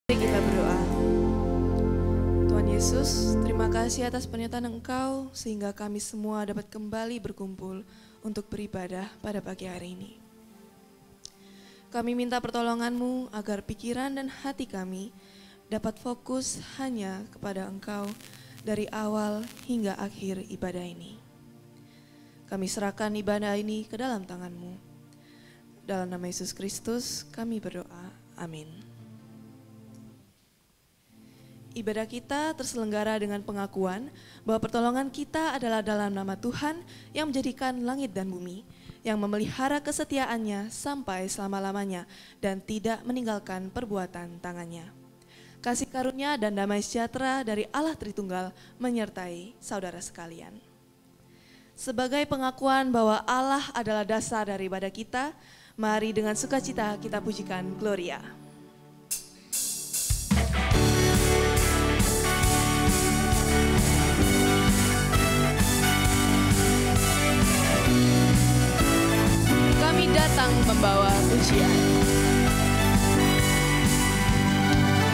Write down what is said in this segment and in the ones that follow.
Mari kita berdoa. Tuhan Yesus, terima kasih atas penyertaan Engkau sehingga kami semua dapat kembali berkumpul untuk beribadah pada pagi hari ini. Kami minta pertolongan-Mu agar pikiran dan hati kami dapat fokus hanya kepada Engkau dari awal hingga akhir ibadah ini. Kami serahkan ibadah ini ke dalam tangan-Mu. Dalam nama Yesus Kristus kami berdoa. Amin. Ibadah kita terselenggara dengan pengakuan bahwa pertolongan kita adalah dalam nama Tuhan yang menjadikan langit dan bumi, yang memelihara kesetiaannya sampai selama-lamanya dan tidak meninggalkan perbuatan tangannya. Kasih karunia dan damai sejahtera dari Allah Tritunggal menyertai saudara sekalian. Sebagai pengakuan bahwa Allah adalah dasar dari ibadah kita, mari dengan sukacita kita pujikan Gloria. Kami datang membawa pujian.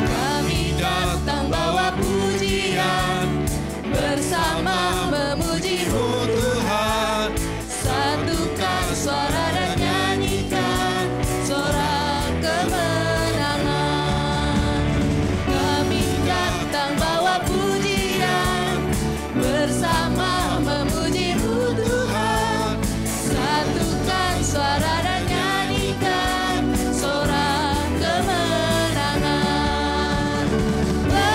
Kami datang bawa pujian, bersama memuji-Mu Tuhan. Satukan suara dan nyanyikan sorak kemenangan. Kami datang bawa pujian, bersama memuji-Mu Tuhan. Satukan suara dan nyanyikan sorak kemenangan. Gloria,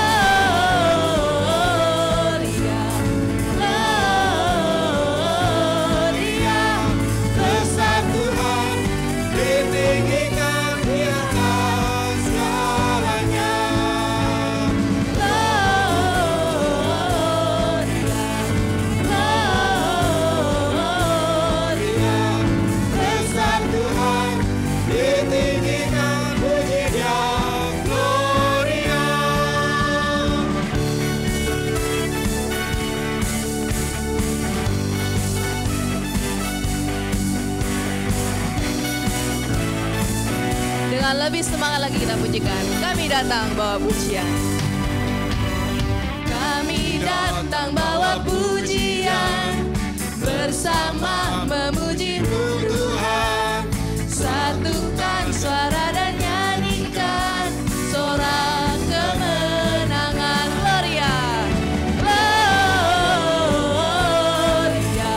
Gloria, besar Tuhan ditinggikan di atas segalanya. Gloria, Gloria, besar Tuhan ditinggikan, puji Dia, Gloria. Dengan lebih semangat lagi kita pujikan. Kami datang bawa pujian. Kami datang bawa pujian, bersama memuji-Mu Tuhan. Satukan suara dan nyanyikan sorak kemenangan. Gloria, Gloria,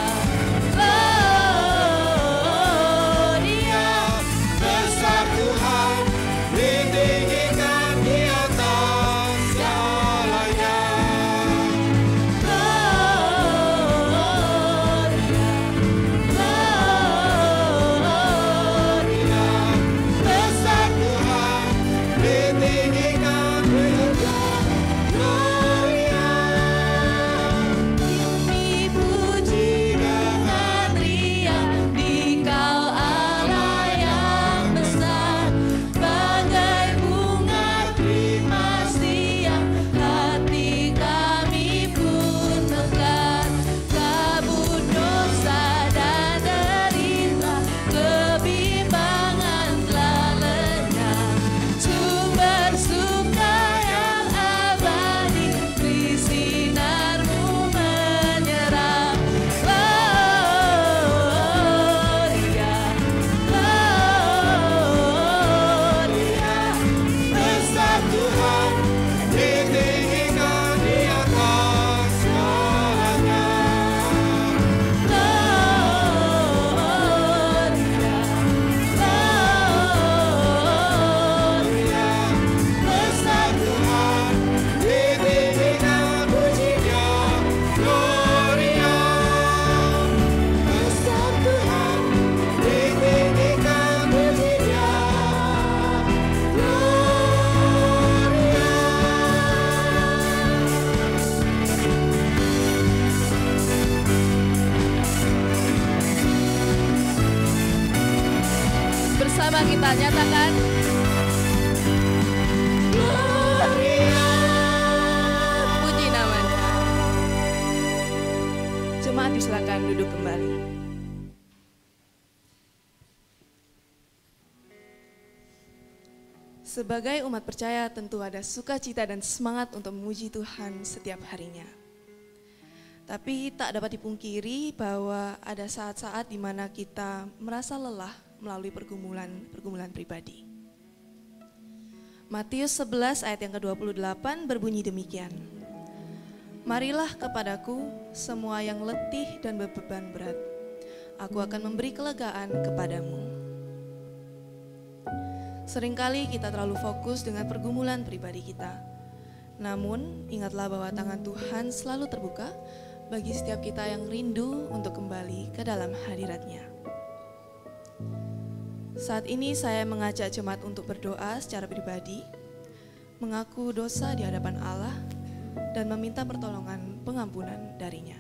Gloria, besar Tuhan ditinggikan di atas segalanya. Gloria, Gloria, besar Tuhan ditinggikan di atas Gloria. Kami puji dengan riang Dikau Allah yang besar, bagai bunga primasi yang hati kami pun mekar. Kabut dosa dan derita, kebimbangan telah lenyap. Sumber suka yang abadi, di sinar-Mu menyerap. Gloria, Gloria, besar Tuhan ditinggikan di atas segalanya. Gloria, Gloria, besar Tuhan ditinggikan, puji Dia, Gloria. Besar Tuhan ditinggikan, puji Dia, Gloria. Bersama kita nyatakan Gloria, puji nama-Nya. Jemaat disilakan duduk kembali. Sebagai umat percaya tentu ada sukacita dan semangat untuk memuji Tuhan setiap harinya. Tapi tak dapat dipungkiri bahwa ada saat-saat di mana kita merasa lelah melalui pergumulan pribadi. Matius 11 ayat yang ke-28 berbunyi demikian. Marilah kepadaku semua yang letih dan berbeban berat, aku akan memberi kelegaan kepadamu. Seringkali kita terlalu fokus dengan pergumulan pribadi kita. Namun, ingatlah bahwa tangan Tuhan selalu terbuka bagi setiap kita yang rindu untuk kembali ke dalam hadirat-Nya. Saat ini saya mengajak jemaat untuk berdoa secara pribadi, mengaku dosa di hadapan Allah, dan meminta pertolongan pengampunan dari-Nya.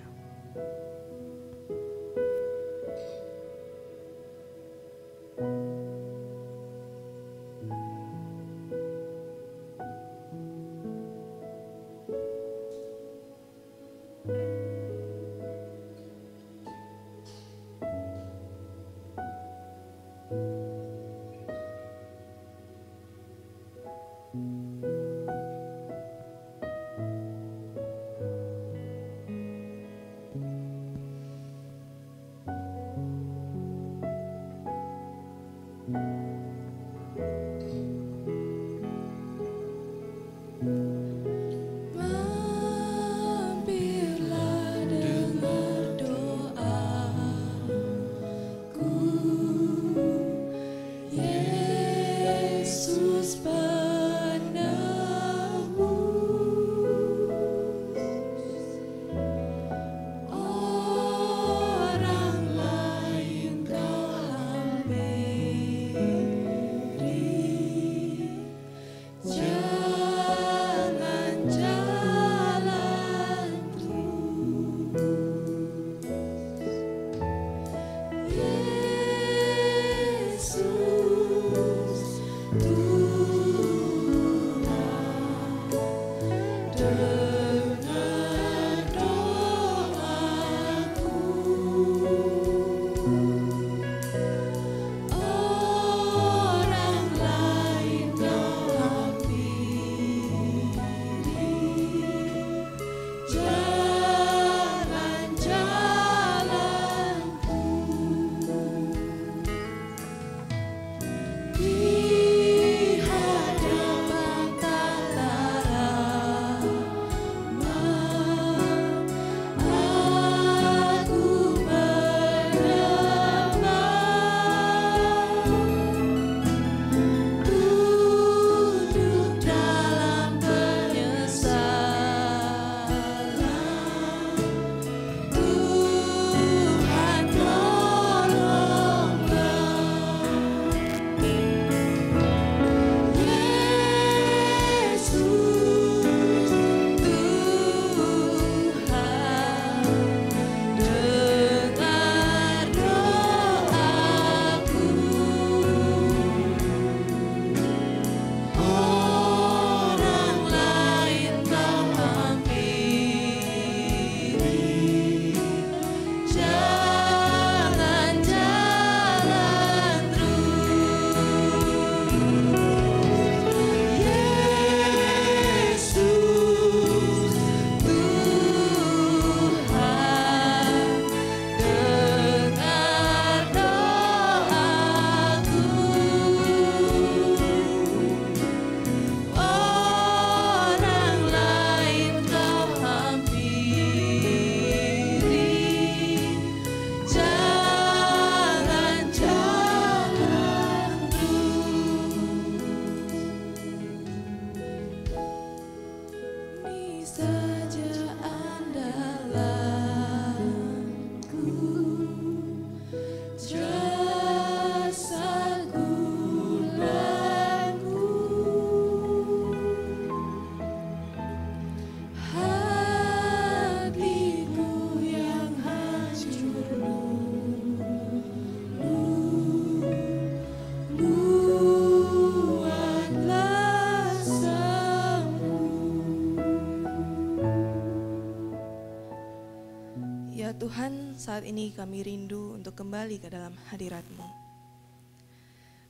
Tuhan, saat ini kami rindu untuk kembali ke dalam hadirat-Mu.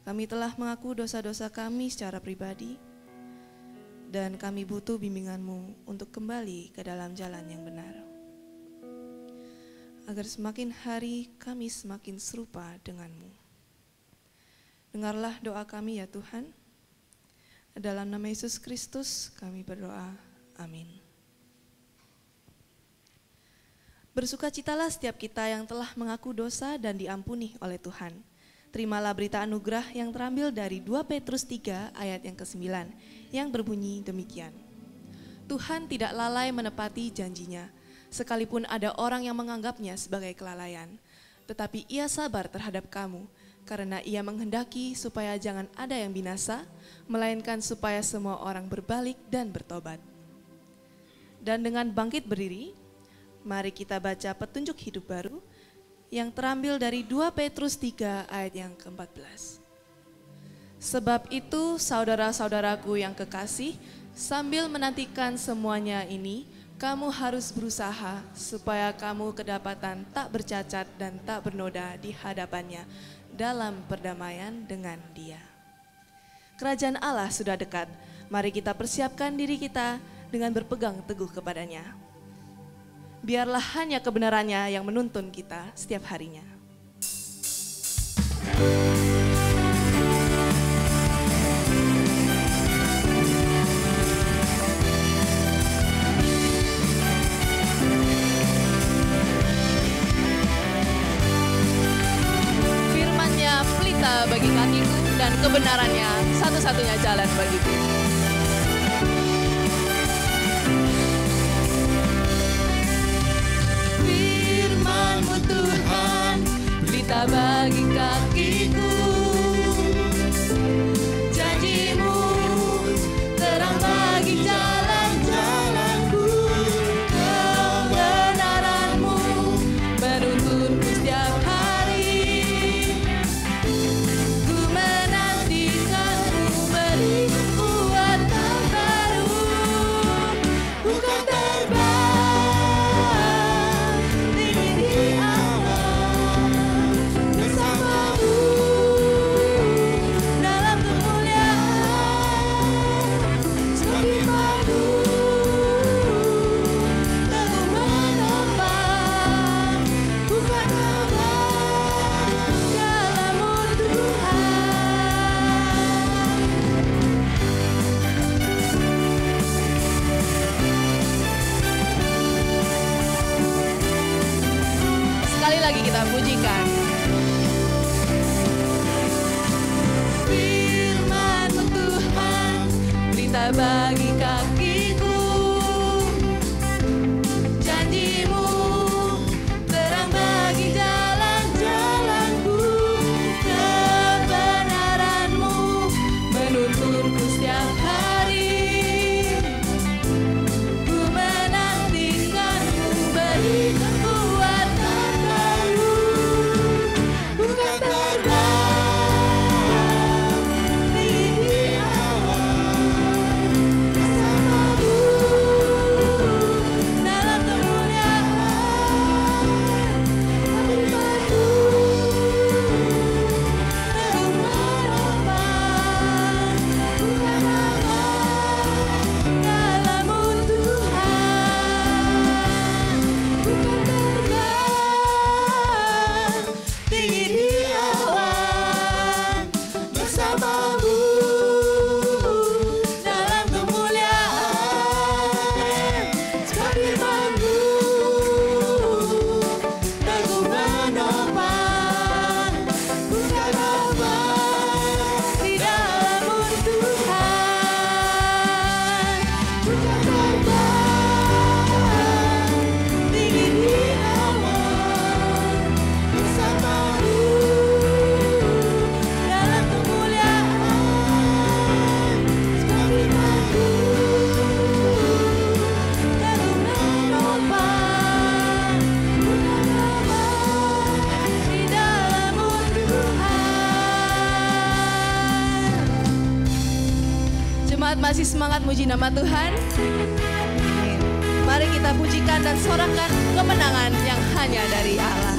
Kami telah mengaku dosa-dosa kami secara pribadi, dan kami butuh bimbingan-Mu untuk kembali ke dalam jalan yang benar. Agar semakin hari kami semakin serupa dengan-Mu. Dengarlah doa kami ya Tuhan. Dalam nama Yesus Kristus kami berdoa. Amin. Bersukacitalah setiap kita yang telah mengaku dosa dan diampuni oleh Tuhan. Terimalah berita anugerah yang terambil dari 2 Petrus 3 ayat yang ke-9 yang berbunyi demikian. Tuhan tidak lalai menepati janjinya, sekalipun ada orang yang menganggapnya sebagai kelalaian. Tetapi Ia sabar terhadap kamu, karena Ia menghendaki supaya jangan ada yang binasa, melainkan supaya semua orang berbalik dan bertobat. Dan dengan bangkit berdiri, mari kita baca petunjuk hidup baru yang terambil dari 2 Petrus 3 ayat yang ke-14. Sebab itu saudara-saudaraku yang kekasih, sambil menantikan semuanya ini, kamu harus berusaha supaya kamu kedapatan tak bercacat dan tak bernoda di hadapannya dalam perdamaian dengan Dia. Kerajaan Allah sudah dekat, mari kita persiapkan diri kita dengan berpegang teguh kepadanya. Biarlah hanya kebenarannya yang menuntun kita setiap harinya. Firman-Nya pelita bagi kakiku dan kebenarannya satu-satunya jalan bagiku. Tuhan, pelita bagi kakiku, janji-Mu terang bagi jalan-jalanku, kebenaran-Mu menuntunku setiap hari. Ku menantikan-Mu beri kekuatan baru, bukan terbang pujikan. Firman-Mu Tuhan, pelita bagi kakiku, janji-Mu terang bagi jalan-jalanku, kebenaran-Mu menuntunku setiap hari. Ku menantikan-Mu beri kekuatan baru, bukan terbang tinggi awan, bersama-Mu dalam kemuliaan. Kami padu teguh menopang, bukan aman dalam-Mu Tuhan, bukan terbang tinggi di awan, bersama-Mu dalam kemuliaan. Sekali firman-Mu teguh menopang, bukan aman di dalam-Mu Tuhan, bukan terbang tinggi di awan, bersama-Mu dalam kemuliaan. Sekali firman-Mu teguh menopang, bukan aman di dalam-Mu Tuhan. Jemaat masih semangat muji nama Tuhan? Mari kita pujikan dan sorakan kemenangan yang hanya dari Allah.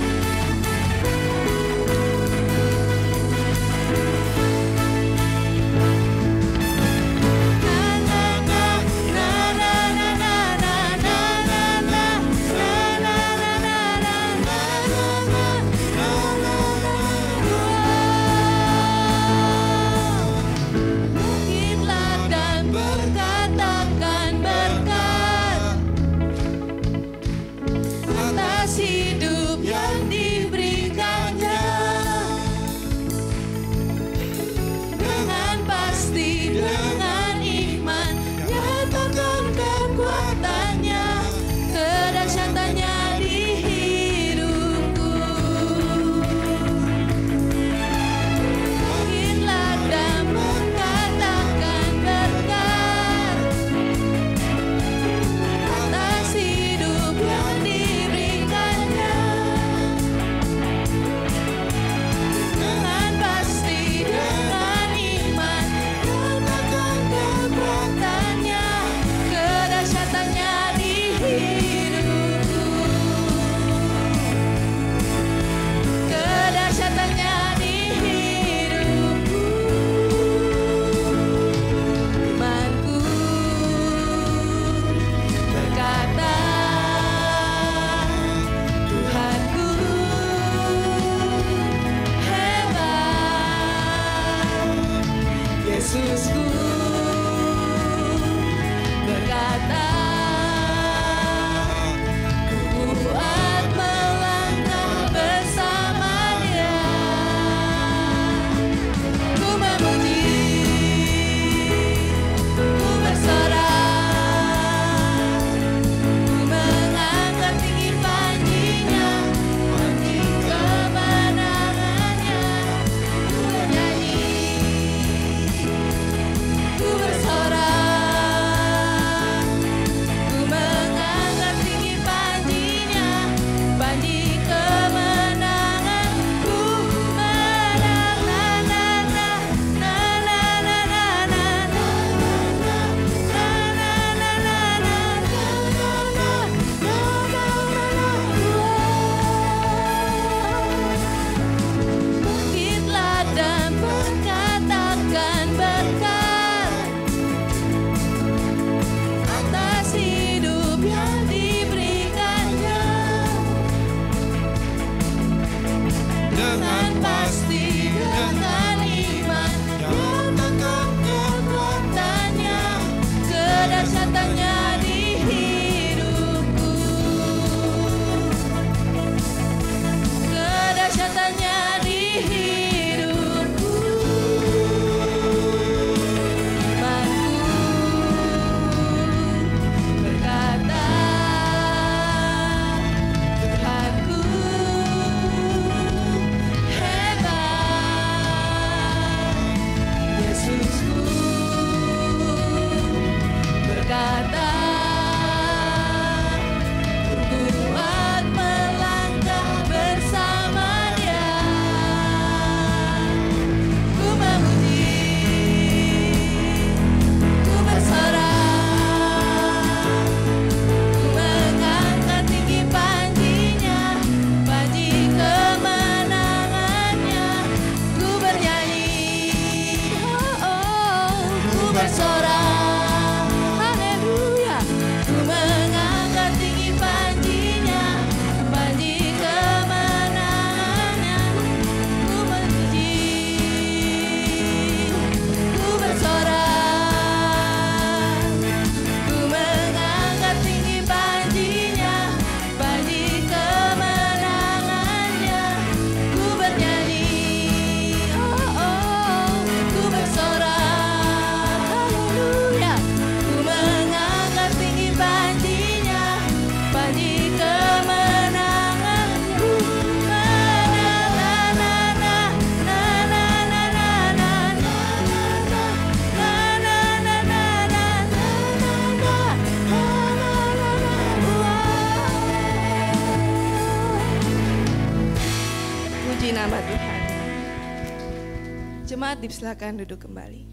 Jemaat dipersilakan duduk kembali.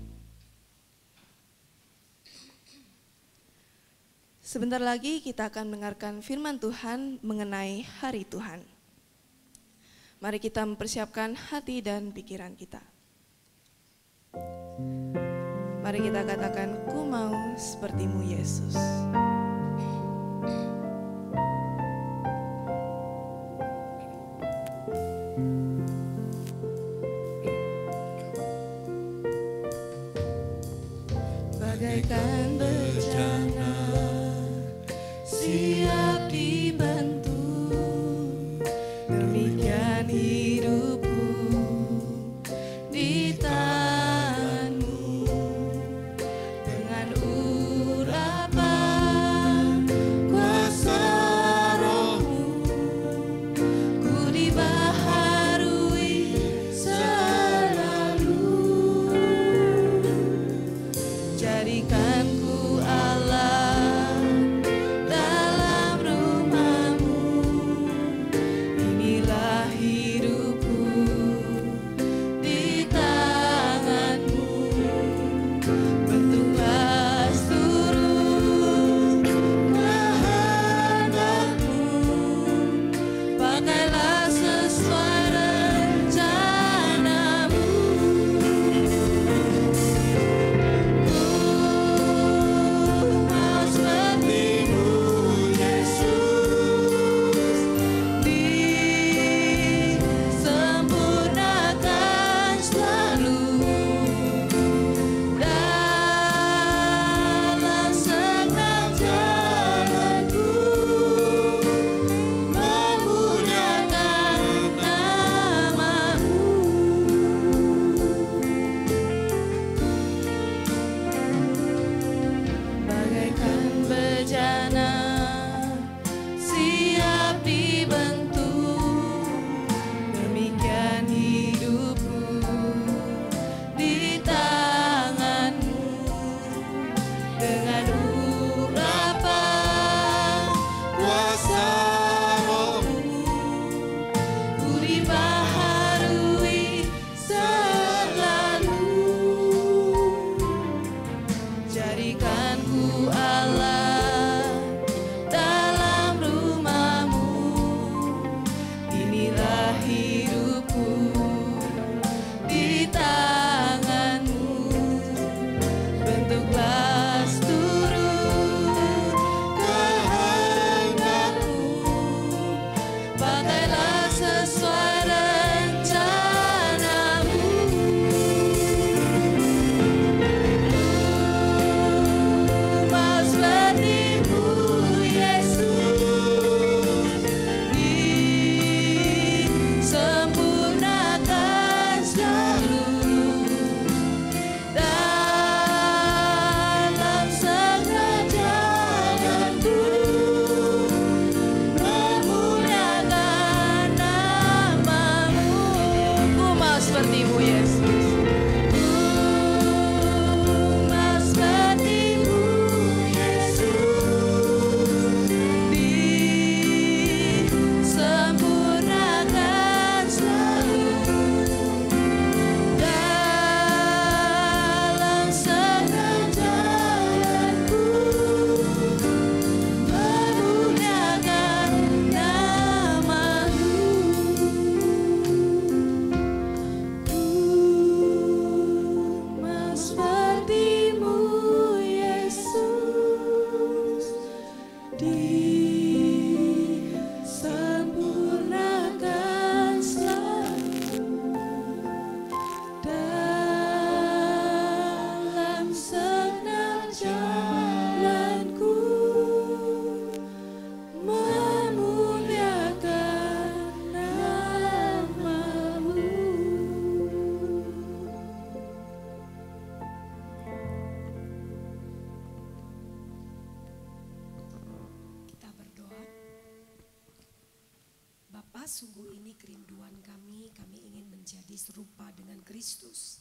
Sebentar lagi kita akan mendengarkan firman Tuhan mengenai hari Tuhan. Mari kita mempersiapkan hati dan pikiran kita. Mari kita katakan, ku mau sepertimu Yesus. Bagaikan bejana siap dibantu, demikian hidupku di tangan-Mu. Dengan urapan kuasa Roh-Mu, ku dibaharui selalu. Jadikan ku Allah dalam rumah-Mu, inilah hidupku di tangan-Mu. Bentuklah seluruh kehendak-Mu, pakailah sesuai rencana-Mu. Mau seperti-Mu Yesus, disempurnakan selalu dalam segenap jalanku, memuliakan nama-Mu. Bagaikan bejana siap dibentuk, demikian hidupku di tangan-Mu. Dengan urapan kuasa Roh-Mu, ku dibaharui selalu. Jadikan ku Allah dalam rumah-Mu, inilah hidupku di tangan-Mu. Bentuklah seluruh kehendak-Mu, pakailah sesuai rencana-Mu. Mau seperti-Mu Yesus, disempurnakan selalu dalam segala jalanku, memuliakan nama-Mu. Ku mau seperti-Mu Yesus. Mau seperti-Mu Yesus, disempurnakan selalu dalam segala jalanku, memuliakan nama-Mu. Mau seperti-Mu Yesus, disempurnakan selalu dalam segenap jalanku, memuliakan nama-Mu. Kita berdoa. Bapa, sungguh ini kerinduan kami ingin menjadi serupa dengan Kristus.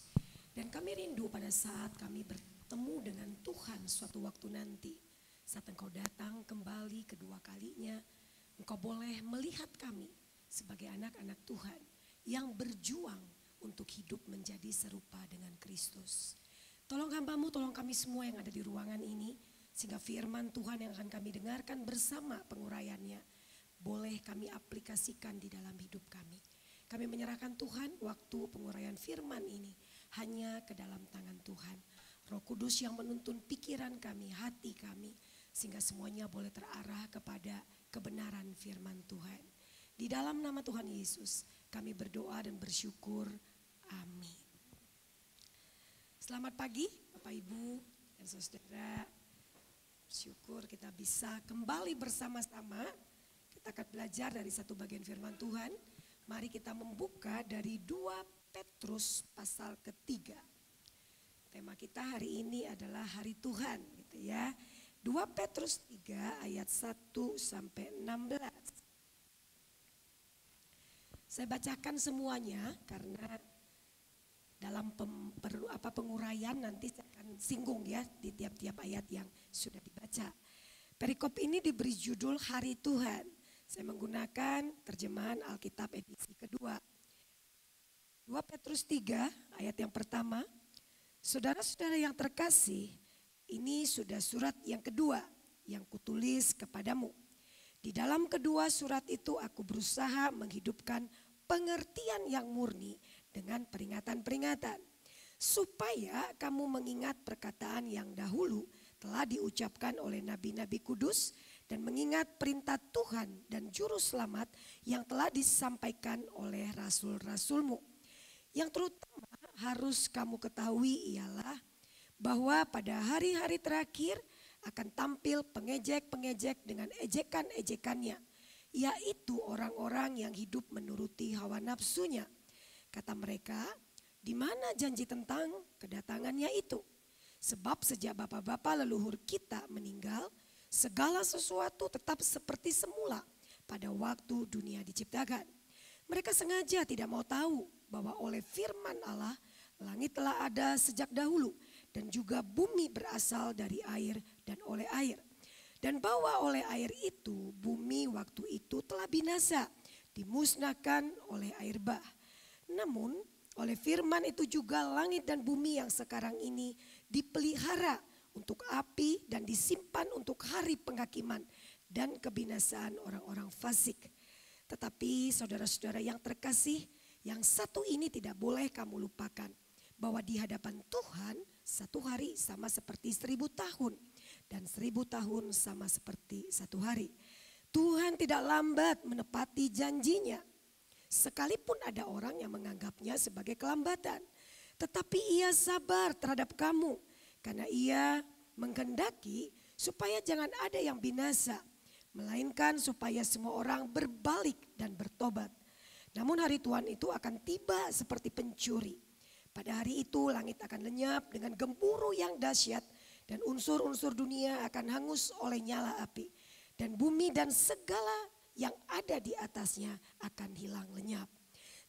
Dan kami rindu pada saat kami bertemu dengan Tuhan suatu waktu nanti. Saat Engkau datang kembali kedua kalinya, Engkau boleh melihat kami sebagai anak-anak Tuhan yang berjuang untuk hidup menjadi serupa dengan Kristus. Tolong hamba-Mu, tolong kami semua yang ada di ruangan ini, sehingga firman Tuhan yang akan kami dengarkan bersama penguraiannya boleh kami aplikasikan di dalam hidup kami. Kami menyerahkan Tuhan waktu penguraian firman ini hanya ke dalam tangan Tuhan. Roh Kudus yang menuntun pikiran kami, hati kami, sehingga semuanya boleh terarah kepada kebenaran firman Tuhan. Di dalam nama Tuhan Yesus kami berdoa dan bersyukur. Amin. Selamat pagi Bapak Ibu dan Saudara. Bersyukur kita bisa kembali bersama-sama. Kita akan belajar dari satu bagian firman Tuhan. Mari kita membuka dari 2 Petrus pasal ketiga. Tema kita hari ini adalah Hari Tuhan gitu ya. 2 Petrus 3 ayat 1 sampai 16. Saya bacakan semuanya karena dalam penguraian nanti saya akan singgung ya di tiap-tiap ayat yang sudah dibaca. Perikop ini diberi judul Hari Tuhan. Saya menggunakan terjemahan Alkitab edisi kedua. 2 Petrus 3 ayat yang pertama. Saudara-saudara yang terkasih, ini sudah surat yang kedua yang kutulis kepadamu. Di dalam kedua surat itu aku berusaha menghidupkan pengertian yang murni dengan peringatan-peringatan. Supaya kamu mengingat perkataan yang dahulu telah diucapkan oleh nabi-nabi kudus dan mengingat perintah Tuhan dan juru selamat yang telah disampaikan oleh rasul-rasulmu. Yang terutama harus kamu ketahui ialah bahwa pada hari-hari terakhir akan tampil pengejek-pengejek dengan ejekan-ejekannya, yaitu orang-orang yang hidup menuruti hawa nafsunya. Kata mereka, di mana janji tentang kedatangannya itu? Sebab sejak bapak-bapak leluhur kita meninggal, segala sesuatu tetap seperti semula pada waktu dunia diciptakan. Mereka sengaja tidak mau tahu bahwa oleh firman Allah, langit telah ada sejak dahulu dan juga bumi berasal dari air dan oleh air. Dan bahwa oleh air itu bumi waktu itu telah binasa, dimusnahkan oleh air bah. Namun oleh firman itu juga langit dan bumi yang sekarang ini dipelihara untuk api dan disimpan untuk hari penghakiman dan kebinasaan orang-orang fasik. Tetapi saudara-saudara yang terkasih, yang satu ini tidak boleh kamu lupakan, bahwa di hadapan Tuhan satu hari sama seperti 1000 tahun dan 1000 tahun sama seperti satu hari. Tuhan tidak lambat menepati janjinya, sekalipun ada orang yang menganggapnya sebagai kelambatan. Tetapi ia sabar terhadap kamu karena ia menghendaki supaya jangan ada yang binasa, melainkan supaya semua orang berbalik dan bertobat. Namun hari Tuhan itu akan tiba seperti pencuri. Pada hari itu langit akan lenyap dengan gemuruh yang dahsyat dan unsur-unsur dunia akan hangus oleh nyala api. Dan bumi dan segala yang ada di atasnya akan hilang lenyap.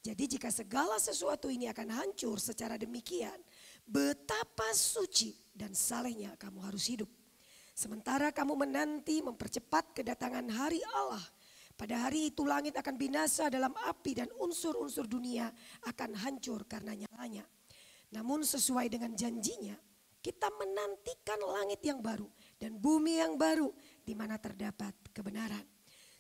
Jadi jika segala sesuatu ini akan hancur secara demikian, betapa suci dan salehnya kamu harus hidup. Sementara kamu menanti mempercepat kedatangan hari Allah. Pada hari itu langit akan binasa dalam api dan unsur-unsur dunia akan hancur karena nyalanya. Namun sesuai dengan janjinya, kita menantikan langit yang baru dan bumi yang baru di mana terdapat kebenaran.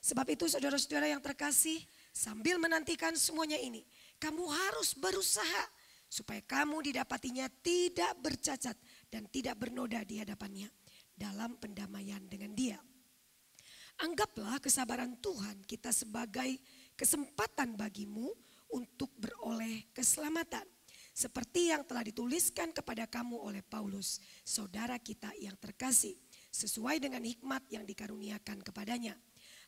Sebab itu saudara-saudara yang terkasih, sambil menantikan semuanya ini, kamu harus berusaha supaya kamu didapatinya tidak bercacat dan tidak bernoda di hadapannya dalam pendamaian dengan Dia. Anggaplah kesabaran Tuhan kita sebagai kesempatan bagimu untuk beroleh keselamatan. Seperti yang telah dituliskan kepada kamu oleh Paulus, saudara kita yang terkasih, sesuai dengan hikmat yang dikaruniakan kepadanya.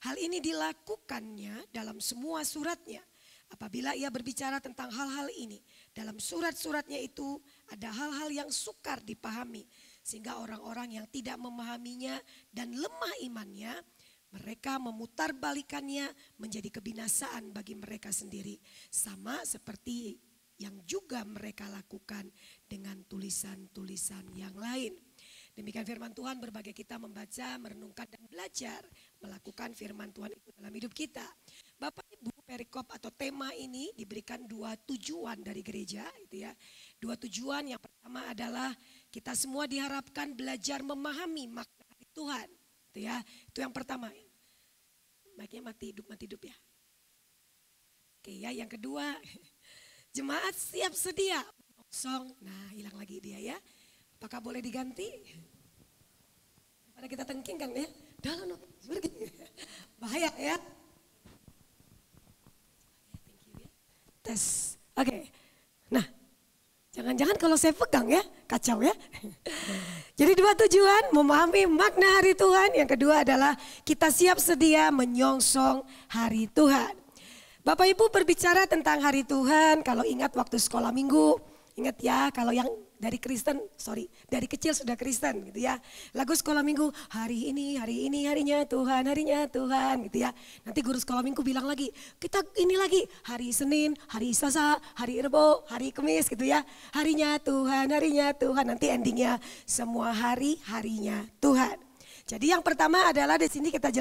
Hal ini dilakukannya dalam semua suratnya. Apabila ia berbicara tentang hal-hal ini, dalam surat-suratnya itu ada hal-hal yang sukar dipahami, sehingga orang-orang yang tidak memahaminya dan lemah imannya, mereka memutarbalikannya menjadi kebinasaan bagi mereka sendiri. Sama seperti yang juga mereka lakukan dengan tulisan-tulisan yang lain. Demikian firman Tuhan, berbagai kita membaca, merenungkan dan belajar melakukan firman Tuhan itu dalam hidup kita. Bapak Ibu, perikop atau tema ini diberikan 2 tujuan dari gereja, itu ya. 2 tujuan, yang pertama adalah kita semua diharapkan belajar memahami makna hari Tuhan, itu ya. Itu yang pertama. Mic-nya mati hidup ya. Oke ya, yang kedua, jemaat siap sedia. Song, nah hilang lagi dia ya. Apakah boleh diganti? Pada kita tengking kan ya. Dalam bahaya ya. Tes. Oke. Nah, jangan-jangan kalau saya pegang ya, kacau ya. Jadi 2 tujuan, memahami makna hari Tuhan. Yang kedua adalah kita siap sedia menyongsong hari Tuhan. Bapak Ibu berbicara tentang hari Tuhan, kalau ingat waktu sekolah minggu, ingat ya, kalau yang dari dari kecil sudah Kristen gitu ya. Lagu sekolah minggu, hari ini harinya Tuhan gitu ya. Nanti guru sekolah minggu bilang lagi, kita ini lagi hari Senin, hari Selasa, hari Rebo, hari Kamis gitu ya. Harinya Tuhan. Nanti endingnya semua harinya Tuhan. Jadi yang pertama adalah di sini kita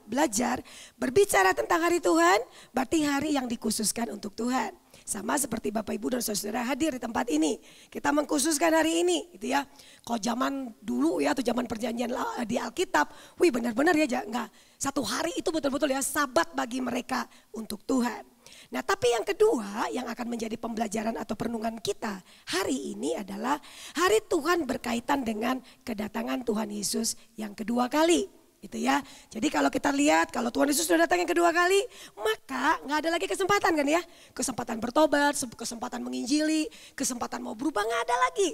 belajar berbicara tentang hari Tuhan, berarti hari yang dikhususkan untuk Tuhan. Sama seperti Bapak Ibu dan Saudara hadir di tempat ini. Kita mengkhususkan hari ini gitu ya. Kalau zaman dulu ya atau zaman perjanjian di Alkitab, benar-benar ya enggak. Satu hari itu betul-betul ya sabat bagi mereka untuk Tuhan. Nah, tapi yang kedua yang akan menjadi pembelajaran atau perenungan kita hari ini adalah hari Tuhan berkaitan dengan kedatangan Tuhan Yesus yang kedua kali. Gitu ya. Jadi kalau kita lihat, kalau Tuhan Yesus sudah datang yang kedua kali, maka nggak ada lagi kesempatan kan ya. Kesempatan bertobat, kesempatan menginjili, kesempatan mau berubah nggak ada lagi.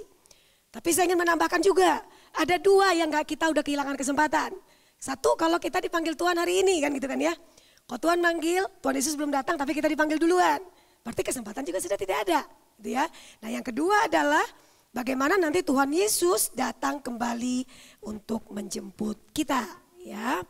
Tapi saya ingin menambahkan juga, ada 2 yang kita udah kehilangan kesempatan. 1, kalau kita dipanggil Tuhan hari ini kan gitu kan ya. Kalau Tuhan manggil, Tuhan Yesus belum datang tapi kita dipanggil duluan. Berarti kesempatan juga sudah tidak ada. Gitu ya. Nah yang kedua adalah bagaimana nanti Tuhan Yesus datang kembali untuk menjemput kita. Ya,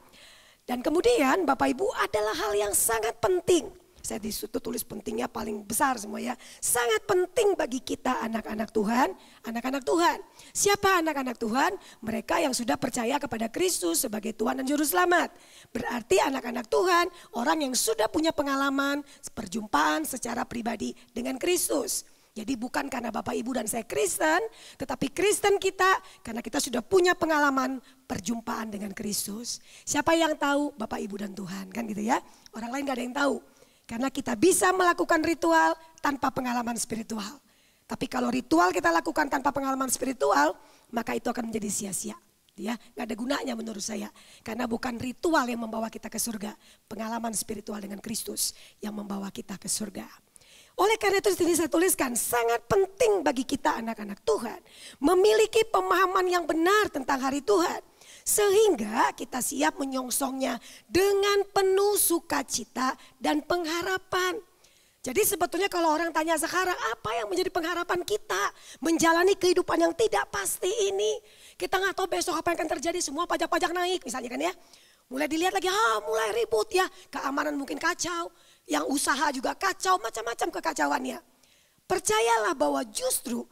dan kemudian Bapak Ibu adalah hal yang sangat penting. Saya disitu tulis pentingnya paling besar semua ya. Sangat penting bagi kita anak-anak Tuhan. Anak-anak Tuhan. Siapa anak-anak Tuhan? Mereka yang sudah percaya kepada Kristus sebagai Tuhan dan Juru Selamat. Berarti anak-anak Tuhan orang yang sudah punya pengalaman perjumpaan secara pribadi dengan Kristus. Jadi bukan karena Bapak Ibu dan saya Kristen, tetapi Kristen kita karena kita sudah punya pengalaman perjumpaan dengan Kristus. Siapa yang tahu? Bapak Ibu dan Tuhan, kan gitu ya. Orang lain gak ada yang tahu. Karena kita bisa melakukan ritual tanpa pengalaman spiritual. Tapi kalau ritual kita lakukan tanpa pengalaman spiritual, maka itu akan menjadi sia-sia. Ya, gak ada gunanya menurut saya. Karena bukan ritual yang membawa kita ke surga. Pengalaman spiritual dengan Kristus yang membawa kita ke surga. Oleh karena itu di sini saya tuliskan sangat penting bagi kita anak-anak Tuhan memiliki pemahaman yang benar tentang hari Tuhan. Sehingga kita siap menyongsongnya dengan penuh sukacita dan pengharapan. Jadi sebetulnya kalau orang tanya sekarang apa yang menjadi pengharapan kita menjalani kehidupan yang tidak pasti ini. Kita nggak tahu besok apa yang akan terjadi, semua pajak-pajak naik misalnya kan ya. Mulai dilihat lagi, mulai ribut ya, keamanan mungkin kacau, yang usaha juga kacau, macam-macam kekacauannya. Percayalah bahwa justru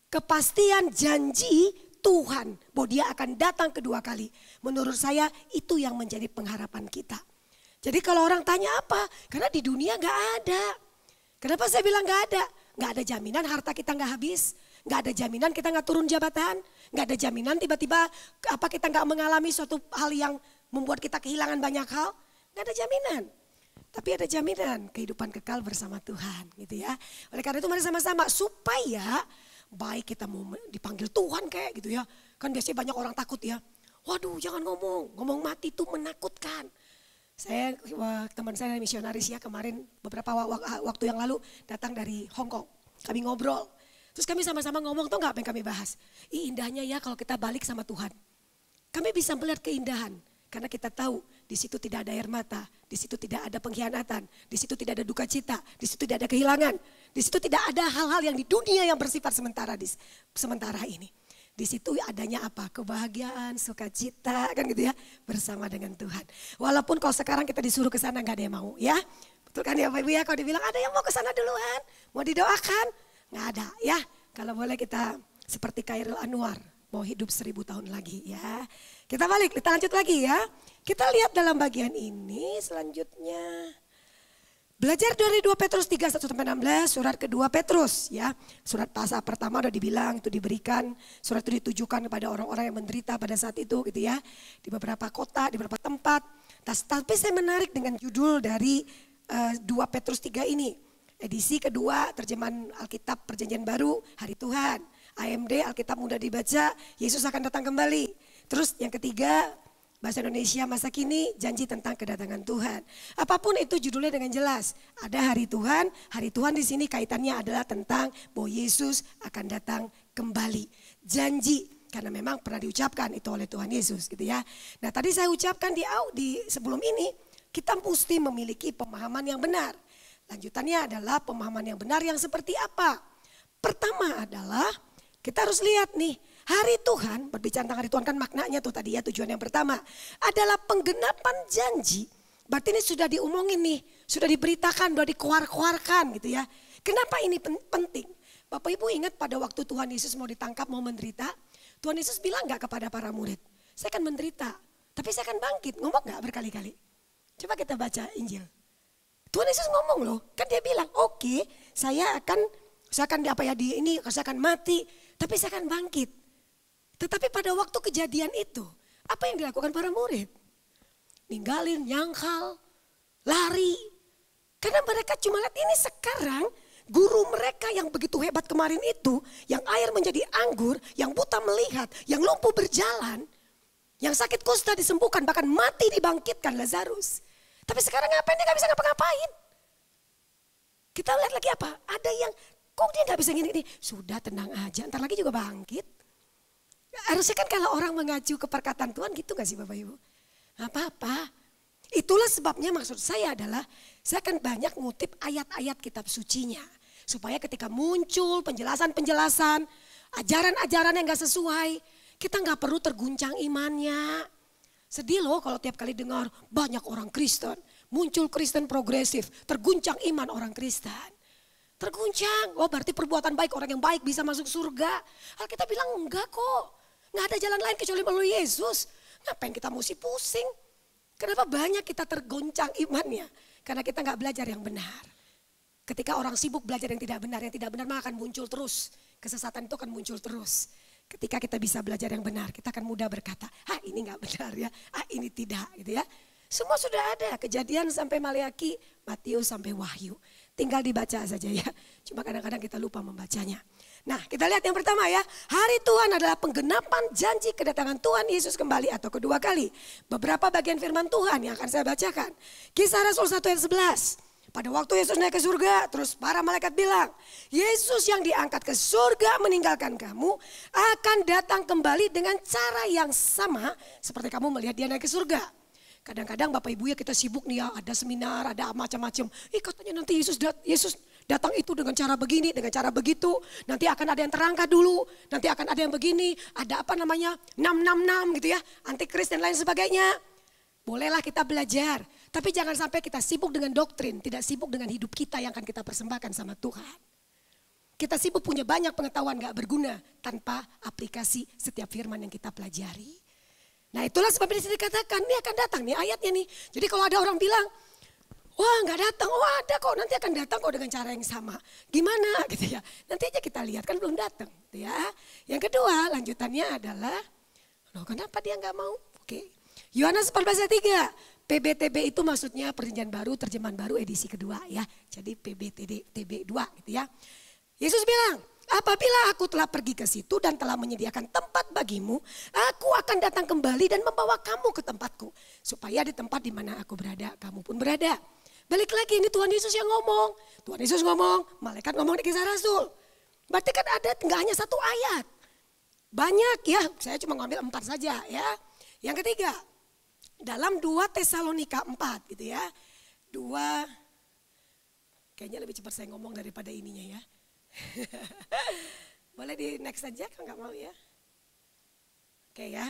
kepastian janji Tuhan bahwa dia akan datang kedua kali. Menurut saya itu yang menjadi pengharapan kita. Jadi kalau orang tanya apa, karena di dunia gak ada. Kenapa saya bilang gak ada? Gak ada jaminan harta kita gak habis. Gak ada jaminan kita gak turun jabatan. Gak ada jaminan tiba-tiba kita gak mengalami suatu hal yang membuat kita kehilangan banyak hal. Gak ada jaminan. Tapi ada jaminan kehidupan kekal bersama Tuhan gitu ya. Oleh karena itu mari sama-sama supaya baik kita mau dipanggil Tuhan kayak gitu ya. Kan biasanya banyak orang takut ya. Waduh jangan ngomong mati itu menakutkan. Teman saya misionaris ya kemarin beberapa waktu yang lalu datang dari Hong Kong. Kami ngobrol. Terus kami sama-sama ngomong, tau gak apa yang kami bahas? Indahnya ya kalau kita balik sama Tuhan. Kami bisa melihat keindahan. Karena kita tahu di situ tidak ada air mata, di situ tidak ada pengkhianatan, di situ tidak ada duka cita, di situ tidak ada kehilangan, di situ tidak ada hal-hal yang di dunia yang bersifat sementara ini. Di situ adanya apa? Kebahagiaan, sukacita kan gitu ya bersama dengan Tuhan. Walaupun kalau sekarang kita disuruh ke sana nggak ada yang mau ya. Betul kan ya Bapak Ibu ya, kalau dibilang ada yang mau ke sana duluan, mau didoakan, nggak ada ya. Kalau boleh kita seperti Khairul Anwar, mau hidup 1000 tahun lagi ya. Kita balik, kita lanjut lagi ya. Kita lihat dalam bagian ini selanjutnya. Belajar dari 2 Petrus 3, 1-16, surat kedua Petrus ya. Surat pasal pertama udah dibilang itu diberikan, surat itu ditujukan kepada orang-orang yang menderita pada saat itu gitu ya. Di beberapa kota, di beberapa tempat. Tapi saya menarik dengan judul dari 2 Petrus 3 ini. Edisi kedua terjemahan Alkitab Perjanjian Baru, Hari Tuhan. AMD, Alkitab Mudah Dibaca, Yesus akan datang kembali. Terus yang ketiga, Bahasa Indonesia Masa Kini, janji tentang kedatangan Tuhan. Apapun itu judulnya dengan jelas. Ada hari Tuhan di sini kaitannya adalah tentang bahwa Yesus akan datang kembali. Janji, karena memang pernah diucapkan itu oleh Tuhan Yesus gitu ya. Nah tadi saya ucapkan di sebelum ini, kita mesti memiliki pemahaman yang benar. Lanjutannya adalah pemahaman yang benar yang seperti apa? Pertama adalah kita harus lihat nih, hari Tuhan, berbicara tentang hari Tuhan kan maknanya tuh tadi ya, tujuan yang pertama adalah penggenapan janji. Berarti ini sudah diomongin nih, sudah diberitakan, sudah dikeluarkan gitu ya. Kenapa ini penting? Bapak Ibu ingat pada waktu Tuhan Yesus mau ditangkap, mau menderita, Tuhan Yesus bilang gak kepada para murid, saya akan menderita, tapi saya akan bangkit. Ngomong gak berkali-kali? Coba kita baca Injil. Tuhan Yesus ngomong loh, kan dia bilang, oke, saya akan saya akan mati, tapi saya akan bangkit. Tetapi pada waktu kejadian itu, apa yang dilakukan para murid? Ninggalin, nyangkal, lari. Karena mereka cuma lihat ini sekarang, guru mereka yang begitu hebat kemarin itu, yang air menjadi anggur, yang buta melihat, yang lumpuh berjalan, yang sakit kusta disembuhkan, bahkan mati dibangkitkan Lazarus. Tapi sekarang ngapain dia gak bisa ngapa-ngapain? Kita lihat lagi apa? Ada yang kok dia gak bisa gini-gini? Sudah tenang aja, ntar lagi juga bangkit. Harusnya kan kalau orang mengacu ke perkataan Tuhan gitu gak sih Bapak Ibu? Gak apa-apa. Itulah sebabnya maksud saya adalah saya akan banyak ngutip ayat-ayat kitab sucinya. Supaya ketika muncul penjelasan-penjelasan, ajaran-ajaran yang gak sesuai, kita gak perlu terguncang imannya. Sedih loh kalau tiap kali dengar banyak orang Kristen, muncul Kristen progresif, terguncang iman orang Kristen. Terguncang, oh berarti perbuatan baik, orang yang baik bisa masuk surga. Alkitab bilang enggak kok, nggak ada jalan lain kecuali melalui Yesus. Ngapain kita mesti pusing? Kenapa banyak kita tergoncang imannya? Karena kita nggak belajar yang benar. Ketika orang sibuk belajar yang tidak benar maka akan muncul terus. Kesesatan itu akan muncul terus. Ketika kita bisa belajar yang benar, kita akan mudah berkata, ini nggak benar ya, ini tidak gitu ya. Semua sudah ada, Kejadian sampai Maleaki, Matius sampai Wahyu. Tinggal dibaca saja ya, cuma kadang-kadang kita lupa membacanya. Nah kita lihat yang pertama ya, hari Tuhan adalah penggenapan janji kedatangan Tuhan Yesus kembali atau kedua kali. Beberapa bagian firman Tuhan yang akan saya bacakan. Kisah Rasul 1 ayat 11. Pada waktu Yesus naik ke surga, terus para malaikat bilang, Yesus yang diangkat ke surga meninggalkan kamu akan datang kembali dengan cara yang sama seperti kamu melihat dia naik ke surga. Kadang-kadang Bapak Ibu ya kita sibuk nih ya, ada seminar, ada macam-macam. Katanya nanti Yesus datang itu dengan cara begini, dengan cara begitu. Nanti akan ada yang terangkat dulu, nanti akan ada yang begini, ada 666 gitu ya, antikris dan lain sebagainya. Bolehlah kita belajar, tapi jangan sampai kita sibuk dengan doktrin, tidak sibuk dengan hidup kita yang akan kita persembahkan sama Tuhan. Kita sibuk punya banyak pengetahuan gak berguna tanpa aplikasi setiap firman yang kita pelajari. Nah itulah sebabnya disini dikatakan, ini akan datang nih ayatnya nih. Jadi kalau ada orang bilang, wah gak datang, oh ada kok nanti akan datang kok dengan cara yang sama. Gimana gitu ya, nanti aja kita lihat kan belum datang gitu ya. Yang kedua lanjutannya adalah, loh kenapa dia gak mau? Oke. Yohanes 14 ayat 3, PBTB itu maksudnya Perjanjian Baru, Terjemahan Baru edisi kedua ya. Jadi PBTB 2 gitu ya. Yesus bilang, apabila aku telah pergi ke situ dan telah menyediakan tempat bagimu, aku akan datang kembali dan membawa kamu ke tempatku. Supaya di tempat di mana aku berada, kamu pun berada. Balik lagi ini Tuhan Yesus yang ngomong. Tuhan Yesus ngomong, malaikat ngomong di Kisah Rasul. Berarti kan ada nggak hanya satu ayat. Banyak ya, saya cuma ngambil 4 saja ya. Yang ketiga, dalam 2 Tesalonika 4 gitu ya. 2, kayaknya lebih cepat saya ngomong daripada ininya ya. Boleh di next saja kalau nggak mau ya. Oke ya.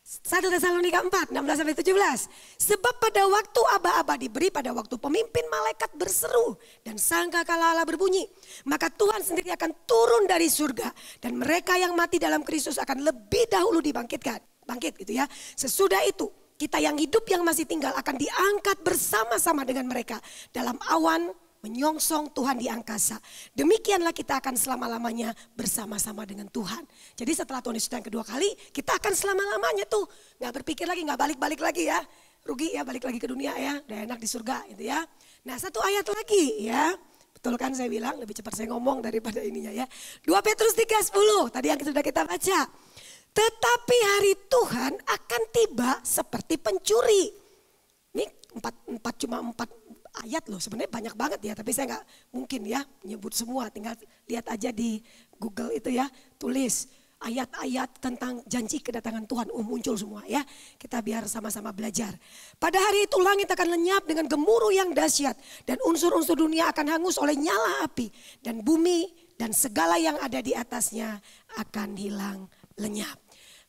1 Tesalonika 4, 16-17. Sebab pada waktu aba-aba diberi, pada waktu pemimpin malaikat berseru dan sangkakala Allah berbunyi, maka Tuhan sendiri akan turun dari surga dan mereka yang mati dalam Kristus akan lebih dahulu dibangkitkan. Bangkit gitu ya. Sesudah itu kita yang hidup yang masih tinggal akan diangkat bersama-sama dengan mereka dalam awan menyongsong Tuhan di angkasa. Demikianlah kita akan selama-lamanya bersama-sama dengan Tuhan. Jadi setelah Tuhan Yesus yang kedua kali, kita akan selama-lamanya tuh. Gak berpikir lagi, gak balik-balik lagi ya. Rugi ya balik lagi ke dunia ya, udah enak di surga gitu ya. Nah satu ayat lagi ya. Betul kan saya bilang, lebih cepat saya ngomong daripada ininya ya. 2 Petrus 3:10, tadi yang sudah kita baca. Tetapi hari Tuhan akan tiba seperti pencuri. Ini cuma 4 ayat loh, sebenarnya banyak banget ya, tapi saya nggak mungkin ya nyebut semua, tinggal lihat aja di Google itu ya, tulis ayat-ayat tentang janji kedatangan Tuhan, muncul semua ya, kita biar sama-sama belajar. Pada hari itu langit akan lenyap dengan gemuruh yang dahsyat dan unsur-unsur dunia akan hangus oleh nyala api dan bumi dan segala yang ada di atasnya akan hilang lenyap.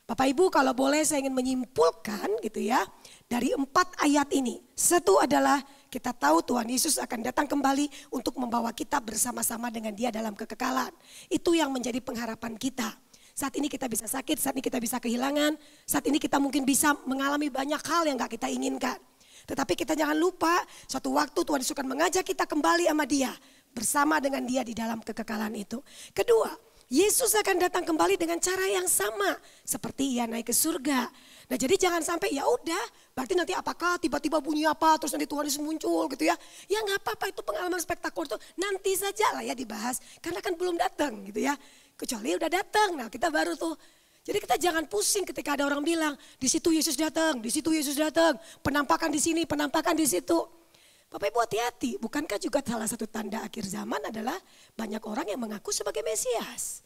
Bapak Ibu kalau boleh saya ingin menyimpulkan gitu ya, dari 4 ayat ini. Satu adalah kita tahu Tuhan Yesus akan datang kembali untuk membawa kita bersama-sama dengan Dia dalam kekekalan. Itu yang menjadi pengharapan kita. Saat ini kita bisa sakit, saat ini kita bisa kehilangan, saat ini kita mungkin bisa mengalami banyak hal yang gak kita inginkan. Tetapi kita jangan lupa suatu waktu Tuhan Yesus akan mengajak kita kembali sama Dia. Bersama dengan Dia di dalam kekekalan itu. Kedua, Yesus akan datang kembali dengan cara yang sama seperti Ia naik ke surga. Nah jadi jangan sampai ya udah, berarti nanti apakah tiba-tiba bunyi apa terus nanti Tuhan Yesus muncul gitu ya. Ya nggak apa-apa, itu pengalaman spektakuler itu nanti saja lah ya dibahas karena kan belum datang gitu ya. Kecuali udah datang, nah kita baru tuh. Jadi kita jangan pusing ketika ada orang bilang di situ Yesus datang, di situ Yesus datang, penampakan di sini, penampakan di situ. Bapak Ibu hati-hati, bukankah juga salah satu tanda akhir zaman adalah banyak orang yang mengaku sebagai Mesias.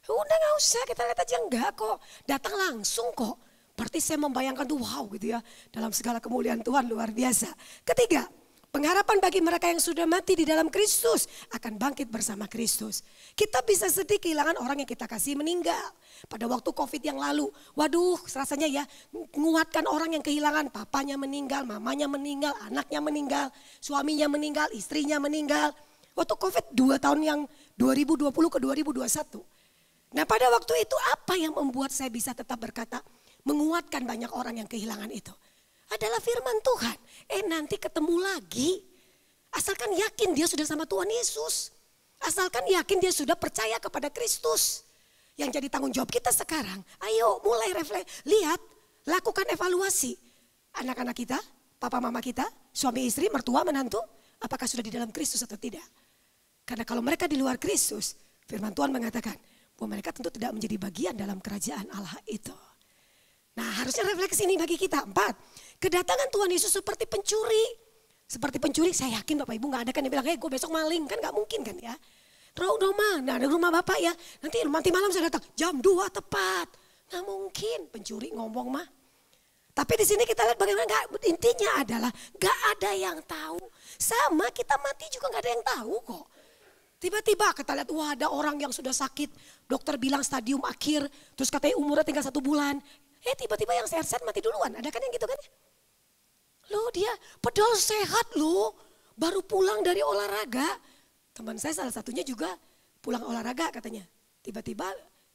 Udah gak usah, kita lihat aja enggak kok, datang langsung kok. Berarti saya membayangkan tuh wow gitu ya, dalam segala kemuliaan Tuhan luar biasa. Ketiga, pengharapan bagi mereka yang sudah mati di dalam Kristus akan bangkit bersama Kristus. Kita bisa sedih kehilangan orang yang kita kasih meninggal. Pada waktu COVID yang lalu, waduh rasanya ya menguatkan orang yang kehilangan. Papanya meninggal, mamanya meninggal, anaknya meninggal, suaminya meninggal, istrinya meninggal. Waktu COVID 2 tahun yang 2020 ke 2021. Nah pada waktu itu apa yang membuat saya bisa tetap berkata menguatkan banyak orang yang kehilangan itu? Adalah firman Tuhan. Nanti ketemu lagi. Asalkan yakin dia sudah sama Tuhan Yesus. Asalkan yakin dia sudah percaya kepada Kristus. Yang jadi tanggung jawab kita sekarang. Ayo mulai lihat, lakukan evaluasi. Anak-anak kita, papa mama kita, suami istri, mertua, menantu. Apakah sudah di dalam Kristus atau tidak? Karena kalau mereka di luar Kristus, firman Tuhan mengatakan bahwa mereka tentu tidak menjadi bagian dalam kerajaan Allah itu. Nah harusnya refleksi ini bagi kita. 4, kedatangan Tuhan Yesus seperti pencuri. Seperti pencuri, saya yakin Bapak Ibu gak ada kan yang bilang, gue besok maling. Kan gak mungkin kan ya. Rumah, nah rumah Bapak ya. Nanti malam saya datang, jam 2 tepat. Gak mungkin pencuri ngomong mah. Tapi di sini kita lihat bagaimana, intinya adalah gak ada yang tahu. Sama kita mati juga gak ada yang tahu kok. Tiba-tiba kita lihat, wah ada orang yang sudah sakit. Dokter bilang stadium akhir, terus katanya umurnya tinggal 1 bulan. Tiba-tiba yang sehat-sehat mati duluan. Ada kan yang gitu kan? Loh dia padahal sehat loh. Baru pulang dari olahraga. Teman saya salah satunya juga pulang olahraga katanya. Tiba-tiba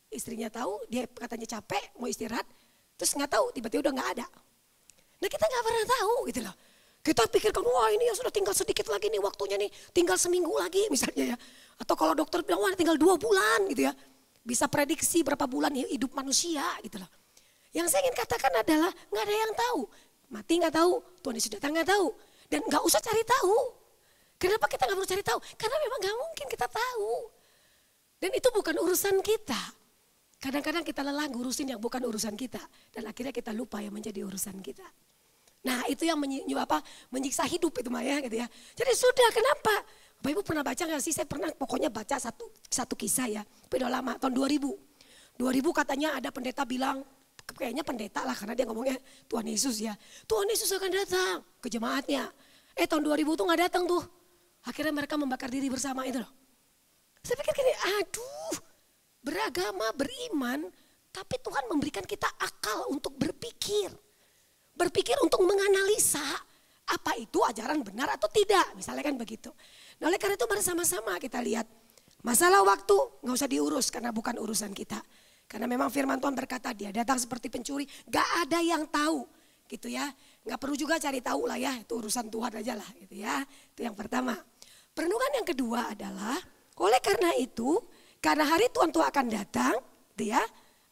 istrinya tahu dia katanya capek mau istirahat. Terus gak tahu tiba-tiba udah gak ada. Nah kita gak pernah tahu gitu loh. Kita pikirkan wah ini ya sudah tinggal sedikit lagi nih waktunya nih. Tinggal seminggu lagi misalnya ya. Atau kalau dokter bilang wah tinggal 2 bulan gitu ya. Bisa prediksi berapa bulan hidup manusia gitu loh. Yang saya ingin katakan adalah gak ada yang tahu. Mati gak tahu, Tuhan Yesus datang gak tahu. Dan gak usah cari tahu. Kenapa kita gak perlu cari tahu? Karena memang gak mungkin kita tahu. Dan itu bukan urusan kita. Kadang-kadang kita lelah ngurusin yang bukan urusan kita. Dan akhirnya kita lupa yang menjadi urusan kita. Nah itu yang menyiksa hidup itu Maya gitu ya. Jadi sudah kenapa? Bapak Ibu pernah baca gak sih? Saya pernah pokoknya baca satu kisah ya. Tapi udah lama, tahun 2000. 2000 katanya ada pendeta bilang, kayaknya pendeta lah karena dia ngomongnya Tuhan Yesus ya. Tuhan Yesus akan datang ke jemaatnya. Tahun 2000 tuh gak datang tuh. Akhirnya mereka membakar diri bersama itu loh. Saya pikir gini, aduh beragama, beriman Tapi Tuhan memberikan kita akal untuk berpikir. Berpikir untuk menganalisa apa itu ajaran benar atau tidak. Misalnya kan begitu. Nah oleh karena itu bersama-sama kita lihat. Masalah waktu gak usah diurus karena bukan urusan kita. Karena memang firman Tuhan berkata dia datang seperti pencuri. Gak ada yang tahu gitu ya. Gak perlu juga cari tahu lah ya. Itu urusan Tuhan aja lah gitu ya. Itu yang pertama. Perenungan yang kedua adalah oleh karena itu. Karena hari Tuhan akan datang gitu ya.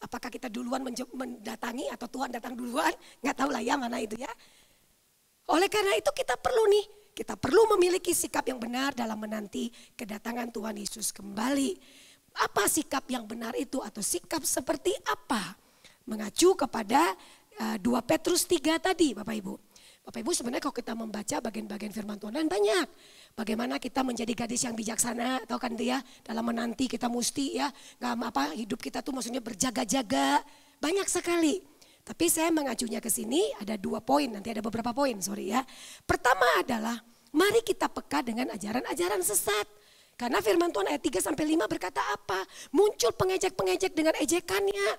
Apakah kita duluan mendatangi atau Tuhan datang duluan. Gak tahu lah ya mana itu ya. Oleh karena itu kita perlu memiliki sikap yang benar dalam menanti kedatangan Tuhan Yesus kembali. Apa sikap yang benar itu atau sikap seperti apa? Mengacu kepada 2 Petrus 3 tadi Bapak Ibu. Bapak Ibu sebenarnya kalau kita membaca bagian-bagian firman Tuhan dan banyak. Bagaimana kita menjadi gadis yang bijaksana, tahu kan dia dalam menanti kita mesti ya. Hidup kita tuh maksudnya berjaga-jaga. Banyak sekali. Tapi saya mengacunya ke sini ada 2 poin, nanti ada beberapa poin, sorry ya. Pertama adalah mari kita peka dengan ajaran-ajaran sesat. Karena firman Tuhan ayat 3-5 berkata apa? Muncul pengejek-pengejek dengan ejekannya.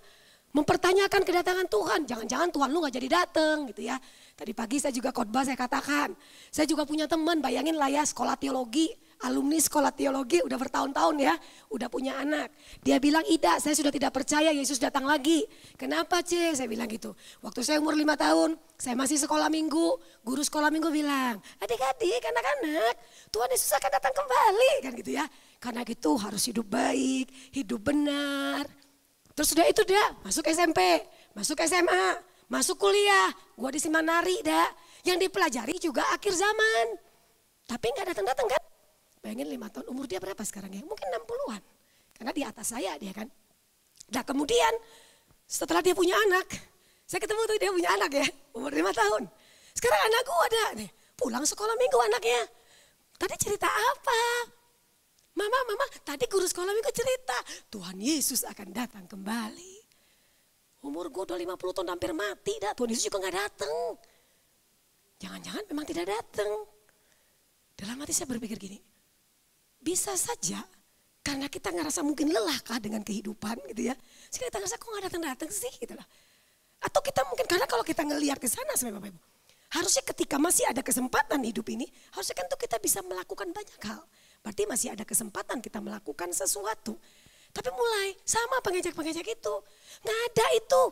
Mempertanyakan kedatangan Tuhan, jangan-jangan Tuhan lu gak jadi datang gitu ya. Tadi pagi saya juga khotbah saya katakan, saya juga punya teman, bayangin lah ya sekolah teologi, alumni sekolah teologi udah bertahun-tahun ya, udah punya anak. Dia bilang, Ida saya sudah tidak percaya Yesus datang lagi. Kenapa Cek? Saya bilang gitu. Waktu saya umur 5 tahun, saya masih sekolah minggu, guru sekolah minggu bilang, adik-adik, anak-anak, Tuhan Yesus akan datang kembali kan gitu ya. Karena gitu harus hidup baik, hidup benar. Terus udah itu dia, masuk SMP, masuk SMA, masuk kuliah, gua di seminari dah. Yang dipelajari juga akhir zaman. Tapi gak datang-datang kan. Bayangin 5 tahun, umur dia berapa sekarang ya? Mungkin 60-an. Karena di atas saya dia kan. Nah kemudian setelah dia punya anak, saya ketemu tuh dia punya anak ya, umur 5 tahun. Sekarang anak gua ada nih, pulang sekolah minggu anaknya. Tadi cerita apa? Mama, tadi guru sekolah minggu cerita, Tuhan Yesus akan datang kembali. Umur gue udah 50 tahun hampir mati dah, Tuhan Yesus juga gak datang. Jangan-jangan memang tidak datang. Dalam hati saya berpikir gini, bisa saja karena kita ngerasa mungkin lelah kah dengan kehidupan gitu ya. Sehingga kita ngerasa kok gak datang-datang sih gitu lah. Atau kita mungkin karena kalau kita ngelihat ke sana sama Bapak Ibu. Harusnya ketika masih ada kesempatan hidup ini, harusnya kan tuh kita bisa melakukan banyak hal. Berarti masih ada kesempatan kita melakukan sesuatu. Tapi mulai sama pengejek-pengejek itu. Nggak ada itu.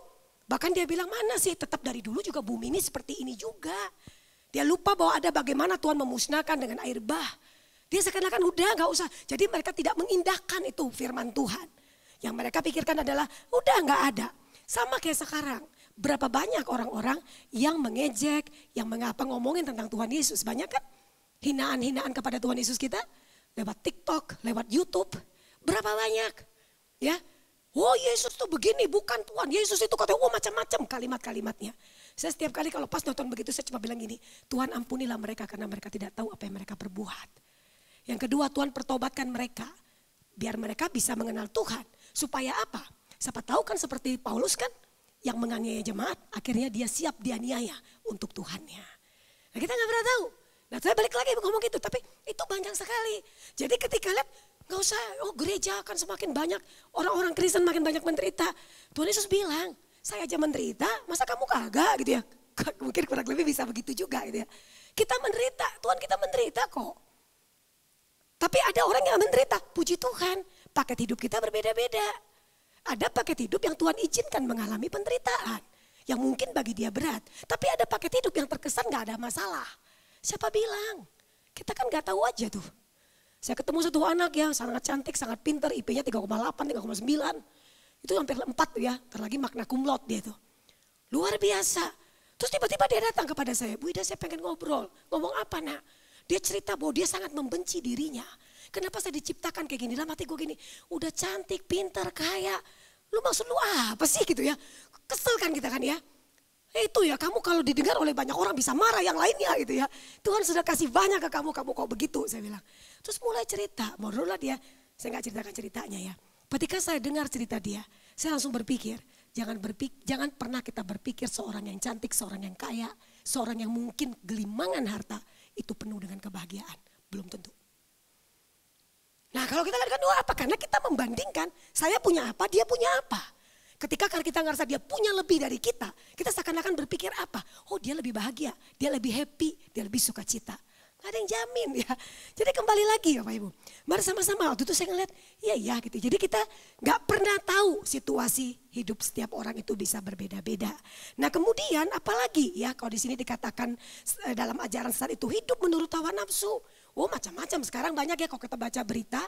Bahkan dia bilang mana sih tetap dari dulu juga bumi ini seperti ini juga. Dia lupa bahwa ada bagaimana Tuhan memusnahkan dengan air bah. Dia seakan-akan udah nggak usah. Jadi mereka tidak mengindahkan itu firman Tuhan. Yang mereka pikirkan adalah udah nggak ada. Sama kayak sekarang. Berapa banyak orang-orang yang mengejek, yang ngomongin tentang Tuhan Yesus. Banyak kan hinaan-hinaan kepada Tuhan Yesus kita. Lewat TikTok, lewat YouTube, berapa banyak, ya? Oh Yesus tuh begini, bukan Tuhan. Yesus itu katanya, macam-macam kalimat-kalimatnya. Saya setiap kali kalau pas nonton begitu, saya cuma bilang gini, Tuhan ampunilah mereka karena mereka tidak tahu apa yang mereka perbuat. Yang kedua, Tuhan pertobatkan mereka, biar mereka bisa mengenal Tuhan. Supaya apa? Siapa tahu kan seperti Paulus kan, yang menganiaya jemaat, akhirnya dia siap dianiaya untuk Tuhannya. Nah kita gak pernah tahu. Nah saya balik lagi ngomong gitu, tapi itu banyak sekali. Jadi ketika lihat, gak usah, gereja akan semakin banyak, orang-orang Kristen makin banyak menderita. Tuhan Yesus bilang, saya aja menderita, masa kamu kagak gitu ya. Mungkin kurang lebih bisa begitu juga gitu ya. Kita menderita, Tuhan kita menderita kok. Tapi ada orang yang menderita, puji Tuhan, paket hidup kita berbeda-beda. Ada paket hidup yang Tuhan izinkan mengalami penderitaan. Yang mungkin bagi dia berat. Tapi ada paket hidup yang terkesan gak ada masalah. Siapa bilang? Kita kan gak tahu aja tuh. Saya ketemu satu anak ya, sangat cantik, sangat pintar, IP-nya 3,8, 3,9. Itu hampir 4 tuh ya, terlagi magna cum laude dia tuh. Luar biasa. Terus tiba-tiba dia datang kepada saya, Bu Ida saya pengen ngobrol. Ngomong apa nak? Dia cerita bahwa dia sangat membenci dirinya. Kenapa saya diciptakan kayak gini? Dalam hati gue gini, udah cantik, pintar, kaya. Lu maksud lu apa sih gitu ya? Kesel kan kita kan ya? Itu ya kamu kalau didengar oleh banyak orang bisa marah yang lainnya gitu ya. Tuhan sudah kasih banyak ke kamu kok begitu saya bilang. Terus mulai cerita, lah dia. Saya gak ceritakan ceritanya ya. Ketika saya dengar cerita dia, saya langsung berpikir. Jangan pernah kita berpikir seorang yang cantik, seorang yang kaya, seorang yang mungkin gelimangan harta itu penuh dengan kebahagiaan. Belum tentu. Nah kalau kita lihat kedua apa? Karena kita membandingkan saya punya apa, dia punya apa. Ketika kita ngerasa dia punya lebih dari kita seakan-akan berpikir apa? Oh dia lebih bahagia, dia lebih happy, dia lebih sukacita. Gak ada yang jamin ya. Jadi kembali lagi Bapak Ibu. Mari sama-sama, waktu itu saya ngeliat, iya gitu. Jadi kita gak pernah tahu situasi hidup setiap orang itu bisa berbeda-beda. Nah kemudian apalagi ya kalau di sini dikatakan dalam ajaran sesat itu hidup menurut hawa nafsu. Oh macam-macam sekarang banyak ya kalau kita baca berita.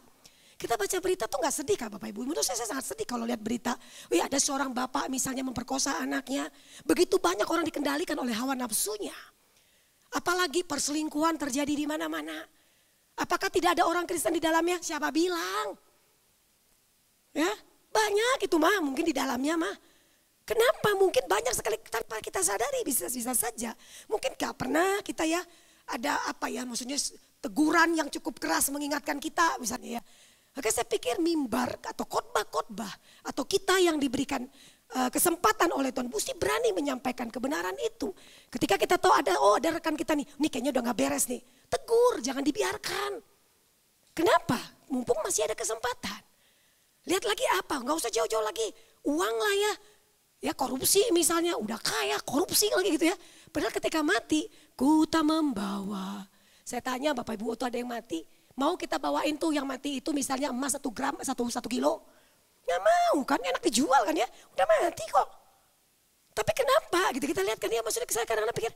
Kita baca berita tuh gak sedih kan Bapak Ibu. Menurut saya sangat sedih kalau lihat berita. Wih ada seorang bapak misalnya memperkosa anaknya. Begitu banyak orang dikendalikan oleh hawa nafsunya. Apalagi perselingkuhan terjadi di mana-mana. Apakah tidak ada orang Kristen di dalamnya? Siapa bilang? Ya, banyak itu mah mungkin di dalamnya mah. Kenapa? Mungkin banyak sekali tanpa kita sadari bisa saja. Mungkin gak pernah kita ya ada apa ya maksudnya teguran yang cukup keras mengingatkan kita misalnya ya. Maka saya pikir mimbar atau khotbah-khotbah atau kita yang diberikan kesempatan oleh Tuhan mesti berani menyampaikan kebenaran itu. Ketika kita tahu ada rekan kita nih kayaknya udah gak beres nih. Tegur, jangan dibiarkan. Kenapa? Mumpung masih ada kesempatan. Lihat lagi apa, gak usah jauh-jauh lagi. Uang lah ya. Ya korupsi misalnya, udah kaya korupsi lagi gitu ya. Padahal ketika mati, ku tak membawa. Saya tanya Bapak Ibu waktu ada yang mati, mau kita bawain tuh yang mati itu misalnya emas 1 gram, 1 kilo. Nggak mau kan, enak dijual kan ya, udah mati kok. Tapi kenapa gitu kita lihat kan ya, maksudnya saya kadang-kadang pikir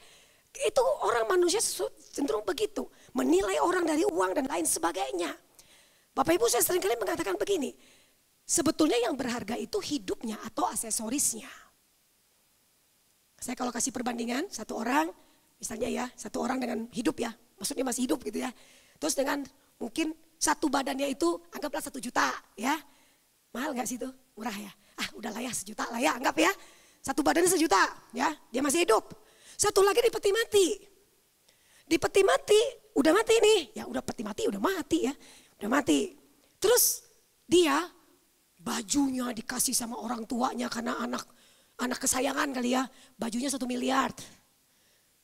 itu orang manusia cenderung begitu. Menilai orang dari uang dan lain sebagainya. Bapak Ibu saya seringkali mengatakan begini, sebetulnya yang berharga itu hidupnya atau aksesorisnya. Saya kalau kasih perbandingan satu orang, misalnya ya satu orang dengan hidup ya, maksudnya masih hidup gitu ya. Terus dengan mungkin satu badannya itu anggaplah 1 juta ya. Mahal gak sih itu? Murah ya? Ah udahlah ya 1 juta lah ya anggap ya. Satu badannya 1 juta ya dia masih hidup. Satu lagi di peti mati. Di peti mati udah mati nih. Ya udah peti mati udah mati ya. Udah mati. Terus dia bajunya dikasih sama orang tuanya karena anak kesayangan kali ya. Bajunya 1 miliar.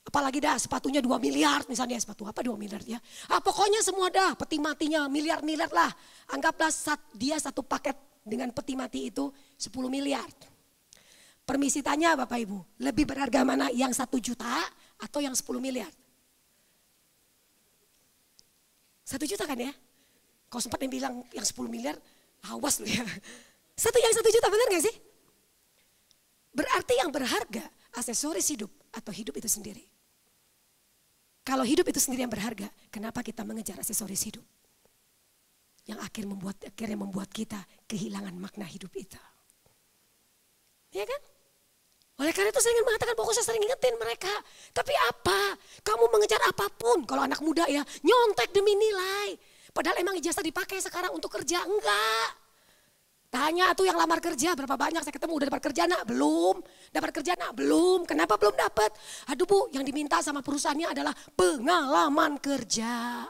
Apalagi dah sepatunya 2 miliar misalnya. Sepatu apa 2 miliar ya. Ah pokoknya semua dah peti matinya miliar-miliar lah. Anggaplah dia satu paket dengan peti mati itu 10 miliar. Permisi tanya Bapak Ibu, lebih berharga mana yang 1 juta atau yang 10 miliar? 1 juta kan ya? Kalau sempat yang bilang yang 10 miliar, awas lu ya. Yang 1 juta benar gak sih? Berarti yang berharga aksesoris hidup atau hidup itu sendiri. Kalau hidup itu sendiri yang berharga, kenapa kita mengejar aksesoris hidup? Yang akhirnya membuat kita kehilangan makna hidup itu. Ya kan? Oleh karena itu saya ingin mengatakan, pokoknya saya sering ingetin mereka. Tapi apa? Kamu mengejar apapun, kalau anak muda ya, nyontek demi nilai. Padahal emang ijazah dipakai sekarang untuk kerja, enggak. Tanya tuh yang lamar kerja, berapa banyak saya ketemu, udah dapat kerja nak? Belum. Dapat kerja nak? Belum. Kenapa belum dapat? Aduh Bu, yang diminta sama perusahaannya adalah pengalaman kerja.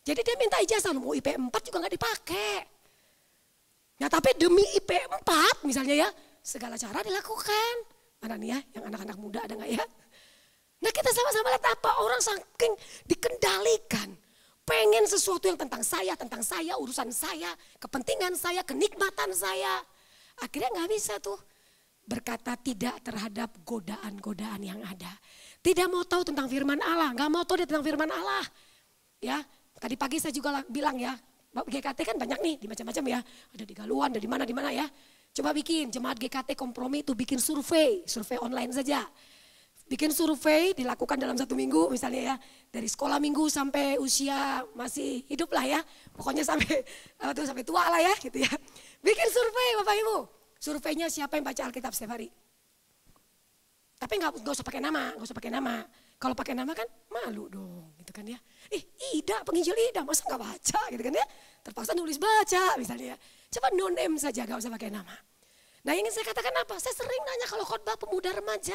Jadi dia minta ijazah, mau IP 4 juga gak dipakai. Nah tapi demi IP 4 misalnya ya, segala cara dilakukan. Mana nih ya, yang anak-anak muda ada gak ya? Nah kita sama-sama lihat apa, orang saking dikendalikan. Pengen sesuatu yang tentang saya, urusan saya, kepentingan saya, kenikmatan saya. Akhirnya gak bisa tuh berkata tidak terhadap godaan-godaan yang ada. Tidak mau tahu tentang firman Allah, gak mau tahu dia tentang firman Allah. Ya. Tadi pagi saya juga bilang ya, GKT kan banyak nih di macam-macam ya. Ada di Galuan, ada di mana ya. Coba bikin jemaat GKT kompromi itu bikin survei online saja. Bikin survei dilakukan dalam 1 minggu misalnya ya. Dari sekolah minggu sampai usia masih hidup lah ya. Pokoknya sampai tua lah ya gitu ya. Bikin survei Bapak Ibu. Surveinya siapa yang baca Alkitab setiap hari. Tapi gak usah pakai nama, Kalau pakai nama kan malu dong gitu kan ya. Ida, penginjil Ida, masa gak baca gitu kan ya. Terpaksa nulis baca misalnya ya. Coba no name saja, gak usah pakai nama. Nah ingin saya katakan apa? Saya sering nanya kalau khotbah pemuda remaja.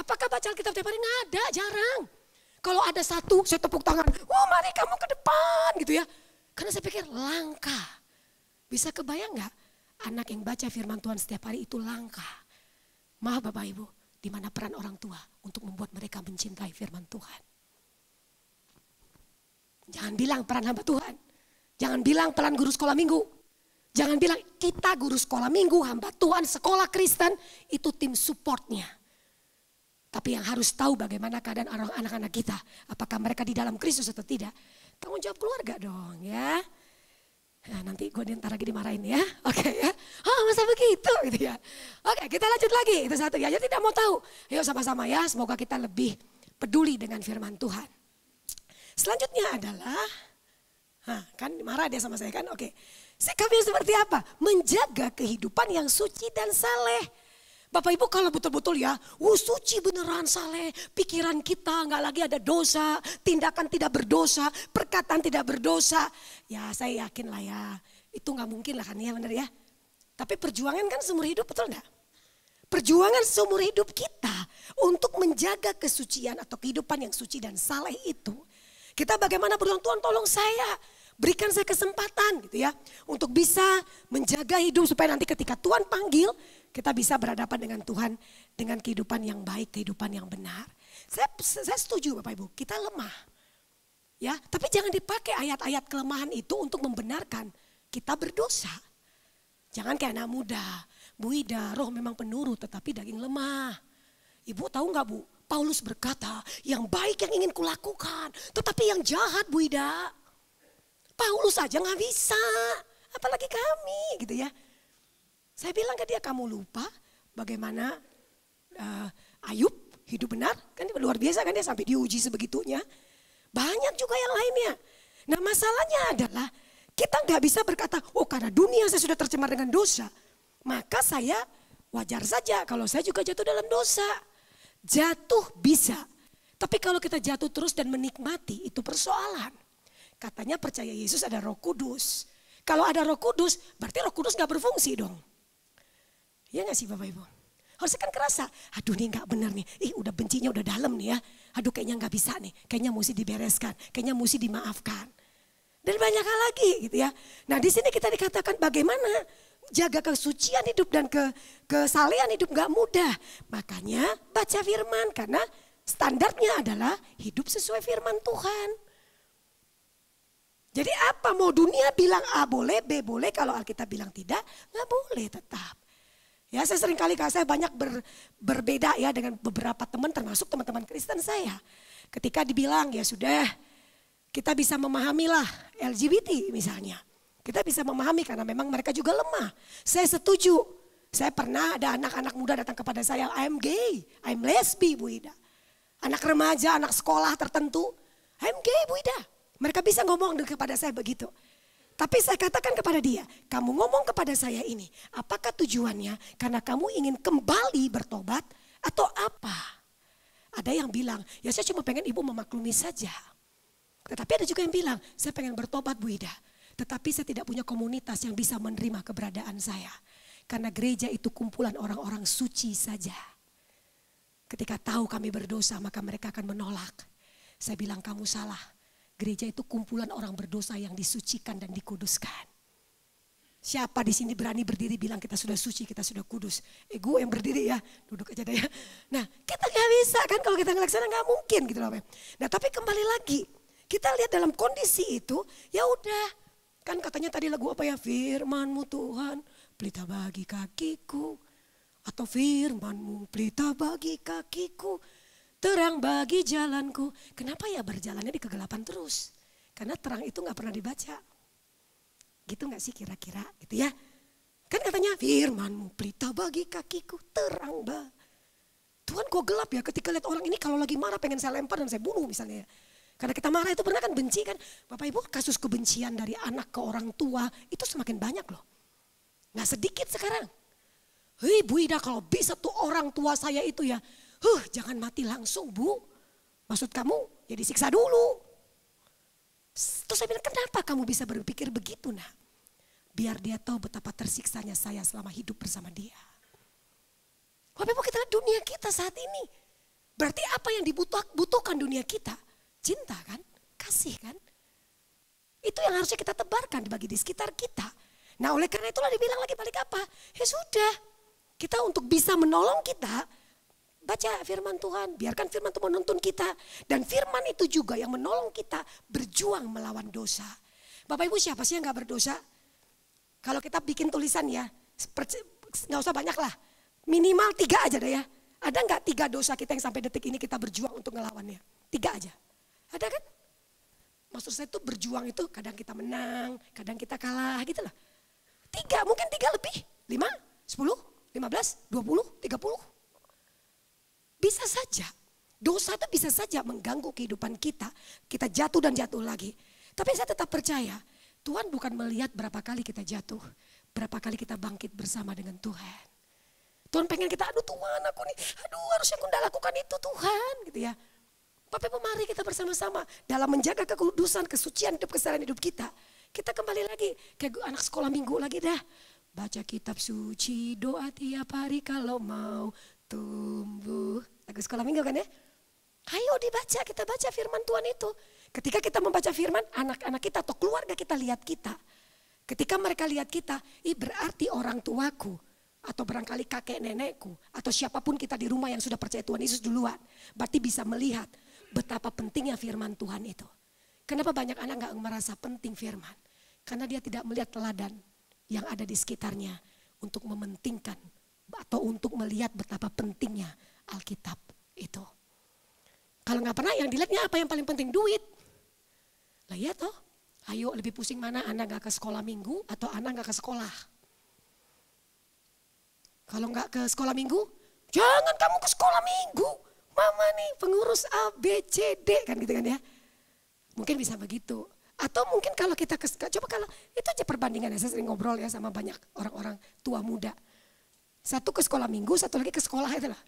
Apakah baca Alkitab tiap hari? Nggak ada, jarang. Kalau ada satu, saya tepuk tangan. Oh mari kamu ke depan gitu ya. Karena saya pikir langka. Bisa kebayang gak? Anak yang baca firman Tuhan setiap hari itu langka. Maaf Bapak Ibu, di mana peran orang tua untuk membuat mereka mencintai firman Tuhan. Jangan bilang peran hamba Tuhan. Jangan bilang peran guru sekolah minggu. Jangan bilang kita guru sekolah minggu, hamba Tuhan, sekolah Kristen, itu tim supportnya. Tapi yang harus tahu bagaimana keadaan anak-anak kita. Apakah mereka di dalam Kristus atau tidak. Tanggung jawab keluarga dong ya. Nah, nanti gue ntar lagi dimarahin ya. Oke ya. Oh masa begitu gitu ya. Oke kita lanjut lagi. Itu satu ya. Jadi tidak mau tahu. Yuk sama-sama ya. Semoga kita lebih peduli dengan firman Tuhan. Selanjutnya adalah. Kan marah dia sama saya kan. Oke. Sikapnya seperti apa? Menjaga kehidupan yang suci dan saleh. Bapak Ibu kalau betul-betul ya, suci beneran saleh, pikiran kita nggak lagi ada dosa, tindakan tidak berdosa, perkataan tidak berdosa. Ya saya yakin lah ya, itu nggak mungkin lah kan ya bener ya. Tapi perjuangan kan seumur hidup, betul nggak? Perjuangan seumur hidup kita untuk menjaga kesucian atau kehidupan yang suci dan saleh itu. Kita bagaimana berdoa, Tuhan tolong saya. Berikan saya kesempatan gitu ya. Untuk bisa menjaga hidup supaya nanti ketika Tuhan panggil. Kita bisa berhadapan dengan Tuhan. Dengan kehidupan yang baik, kehidupan yang benar. Saya setuju Bapak Ibu, kita lemah. Ya, tapi jangan dipakai ayat-ayat kelemahan itu untuk membenarkan kita berdosa. Jangan kayak anak muda. Bu Ida, roh memang penurut tetapi daging lemah. Ibu tahu gak Bu? Paulus berkata, yang baik yang ingin kulakukan. Tetapi yang jahat Bu Ida. Paulus aja gak bisa, apalagi kami gitu ya. Saya bilang ke dia, kamu lupa bagaimana Ayub hidup benar? Kan luar biasa kan dia sampai diuji sebegitunya. Banyak juga yang lainnya. Nah masalahnya adalah kita gak bisa berkata, oh karena dunia saya sudah tercemar dengan dosa. Maka saya wajar saja kalau saya juga jatuh dalam dosa. Jatuh bisa, tapi kalau kita jatuh terus dan menikmati itu persoalan. Katanya percaya Yesus ada Roh Kudus. Kalau ada Roh Kudus, berarti Roh Kudus gak berfungsi dong. Iya gak sih Bapak Ibu? Harusnya kan kerasa, aduh nih gak benar nih. Udah bencinya udah dalam nih ya. Aduh kayaknya gak bisa nih. Kayaknya mesti dibereskan. Kayaknya mesti dimaafkan. Dan banyak hal lagi gitu ya. Nah di sini kita dikatakan bagaimana jaga kesucian hidup dan kesalehan hidup gak mudah. Makanya baca firman karena standarnya adalah hidup sesuai firman Tuhan. Jadi apa mau dunia bilang A boleh, B boleh, kalau Alkitab bilang tidak, nggak boleh tetap. Ya saya sering kali saya banyak berbeda ya dengan beberapa teman termasuk teman-teman Kristen saya. Ketika dibilang ya sudah kita bisa memahami lah LGBT misalnya. Kita bisa memahami karena memang mereka juga lemah. Saya setuju. Saya pernah ada anak-anak muda datang kepada saya, I'm gay, I'm lesbi Bu Ida. Anak remaja, anak sekolah tertentu, I'm gay Bu Ida. Mereka bisa ngomong kepada saya begitu. Tapi saya katakan kepada dia, kamu ngomong kepada saya ini, apakah tujuannya karena kamu ingin kembali bertobat atau apa? Ada yang bilang, ya saya cuma pengen ibu memaklumi saja. Tetapi ada juga yang bilang, saya pengen bertobat Bu Ida. Tetapi saya tidak punya komunitas yang bisa menerima keberadaan saya. Karena gereja itu kumpulan orang-orang suci saja. Ketika tahu kami berdosa maka mereka akan menolak. Saya bilang kamu salah. Gereja itu kumpulan orang berdosa yang disucikan dan dikuduskan. Siapa di sini berani berdiri bilang kita sudah suci, kita sudah kudus. Gue yang berdiri ya, duduk aja deh ya. Nah kita gak bisa kan kalau kita ngelaksana gak mungkin gitu loh. Nah tapi kembali lagi, kita lihat dalam kondisi itu, ya udah. Kan katanya tadi lagu apa ya, firman-Mu Tuhan, pelita bagi kakiku. Atau firman-Mu pelita bagi kakiku. Terang bagi jalanku. Kenapa ya berjalannya di kegelapan terus? Karena terang itu gak pernah dibaca. Gitu gak sih kira-kira gitu ya. Kan katanya firman-Mu pelita bagi kakiku, terang bah. Tuhan kok gelap ya ketika lihat orang ini kalau lagi marah pengen saya lempar dan saya bunuh misalnya. Karena kita marah itu benar kan benci kan. Bapak Ibu kasus kebencian dari anak ke orang tua itu semakin banyak loh. Gak sedikit sekarang. Hei Bu Ida kalau bisa tuh orang tua saya itu ya. Jangan mati langsung Bu. Maksud kamu ya disiksa dulu. Terus saya bilang kenapa kamu bisa berpikir begitu nak? Biar dia tahu betapa tersiksanya saya selama hidup bersama dia. Bapak Ibu kita lihat dunia kita saat ini. Berarti apa yang dibutuhkan dunia kita? Cinta kan? Kasih kan? Itu yang harusnya kita tebarkan bagi di sekitar kita. Nah oleh karena itulah dibilang lagi balik apa? Ya sudah. Kita untuk bisa menolong kita. Baca firman Tuhan, biarkan firman Tuhan menuntun kita. Dan firman itu juga yang menolong kita berjuang melawan dosa. Bapak Ibu siapa sih yang gak berdosa? Kalau kita bikin tulisan ya, nggak usah banyak lah. Minimal 3 aja deh ya. Ada nggak 3 dosa kita yang sampai detik ini kita berjuang untuk ngelawannya? 3 aja. Ada kan? Maksud saya tuh berjuang itu kadang kita menang, kadang kita kalah gitu lah. 3, mungkin 3 lebih. 5, 10, 15, 20, 30. Bisa saja. Dosa itu bisa saja mengganggu kehidupan kita. Kita jatuh dan jatuh lagi. Tapi saya tetap percaya, Tuhan bukan melihat berapa kali kita jatuh. Berapa kali kita bangkit bersama dengan Tuhan. Tuhan pengen kita, aduh Tuhan aku nih, aduh harusnya aku tidak lakukan itu Tuhan gitu ya. Bapak Ibu mari kita bersama-sama dalam menjaga kekudusan, kesucian hidup, kesalahan hidup kita. Kita kembali lagi kayak anak sekolah minggu lagi dah. Baca kitab suci, doa tiap hari kalau mau tumbuh. Lagu sekolah minggu kan ya. Ayo dibaca, kita baca firman Tuhan itu. Ketika kita membaca firman, anak-anak kita atau keluarga kita lihat kita. Ketika mereka lihat kita, berarti orang tuaku. Atau barangkali kakek nenekku. Atau siapapun kita di rumah yang sudah percaya Tuhan Yesus duluan. Berarti bisa melihat betapa pentingnya firman Tuhan itu. Kenapa banyak anak gak merasa penting firman? Karena dia tidak melihat teladan yang ada di sekitarnya. Untuk mementingkan atau untuk melihat betapa pentingnya Alkitab itu. Kalau gak pernah yang dilihatnya apa yang paling penting? Duit. Lah ya toh. Ayo lebih pusing mana anak gak ke sekolah minggu atau anak gak ke sekolah. Kalau nggak ke sekolah minggu, jangan kamu ke sekolah minggu. Mama nih pengurus A, B, C, D kan gitu kan ya. Mungkin bisa begitu. Atau mungkin kalau kita coba kalau itu aja perbandingan ya. Saya sering ngobrol ya sama banyak orang-orang tua muda. Satu ke sekolah minggu, satu lagi ke sekolah itu lah.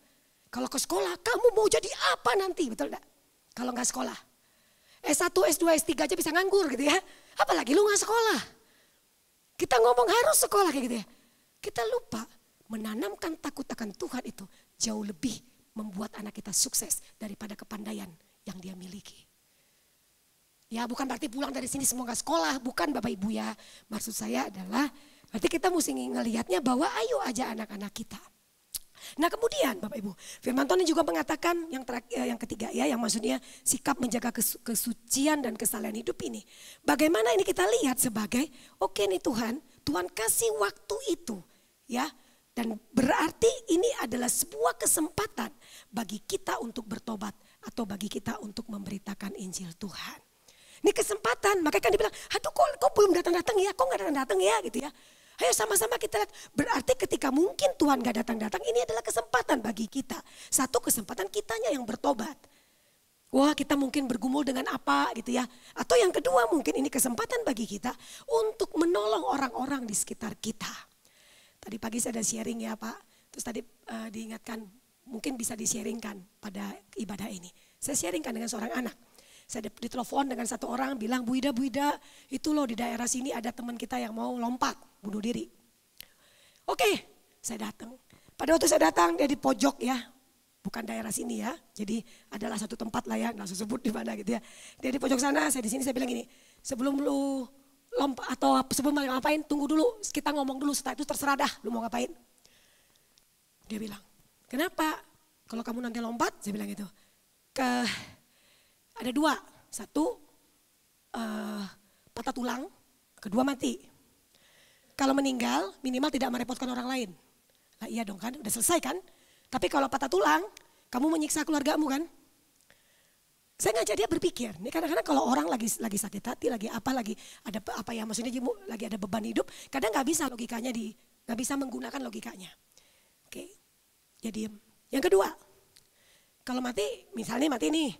Kalau ke sekolah kamu mau jadi apa nanti, betul enggak? Kalau nggak sekolah. S1, S2, S3 aja bisa nganggur gitu ya. Apalagi lu nggak sekolah. Kita ngomong harus sekolah kayak gitu ya. Kita lupa. Menanamkan takut akan Tuhan itu jauh lebih membuat anak kita sukses daripada kepandaian yang dia miliki. Ya bukan berarti pulang dari sini semua gak sekolah, bukan Bapak Ibu ya. Maksud saya adalah berarti kita mesti ngelihatnya bahwa ayo aja anak-anak kita. Nah kemudian Bapak Ibu, firman Tuhan juga mengatakan yang ketiga ya, yang maksudnya sikap menjaga kesucian dan kesalahan hidup ini. Bagaimana ini kita lihat sebagai oke nih Tuhan kasih waktu itu ya. Dan berarti ini adalah sebuah kesempatan bagi kita untuk bertobat atau bagi kita untuk memberitakan Injil Tuhan. Ini kesempatan, makanya kan dibilang, aduh kok belum datang-datang ya, kok gak datang-datang ya gitu ya. Ayo sama-sama kita lihat, berarti ketika mungkin Tuhan gak datang-datang, ini adalah kesempatan bagi kita. Satu kesempatan kitanya yang bertobat. Wah kita mungkin bergumul dengan apa gitu ya. Atau yang kedua mungkin ini kesempatan bagi kita untuk menolong orang-orang di sekitar kita. Tadi pagi saya ada sharing ya Pak, terus tadi diingatkan mungkin bisa di-sharingkan pada ibadah ini. Saya sharingkan dengan seorang anak. Saya ditelepon dengan satu orang bilang, Bu Ida itu loh di daerah sini ada teman kita yang mau lompat, bunuh diri. Oke, saya datang. Pada waktu saya datang dia di pojok ya, bukan daerah sini ya. Jadi adalah satu tempat lah ya, nggak usah sebut di mana gitu ya. Dia di pojok sana, saya di sini, saya bilang gini, sebelum lu lompat atau sebelum ngapain tunggu dulu, kita ngomong dulu, setelah itu terserah dah lu mau ngapain. Dia bilang, kenapa kalau kamu nanti lompat, saya bilang gitu, ada 2, satu patah tulang, kedua mati. Kalau meninggal minimal tidak merepotkan orang lain. Lah iya dong kan, udah selesai kan. Tapi kalau patah tulang, kamu menyiksa keluargamu kan. Saya ngajak dia berpikir, ini kadang-kadang kalau orang lagi sakit hati, lagi ada apa ya, maksudnya lagi ada beban hidup, kadang nggak bisa logikanya nggak bisa menggunakan logikanya. Oke, dia diem. Yang kedua, kalau mati, misalnya mati nih,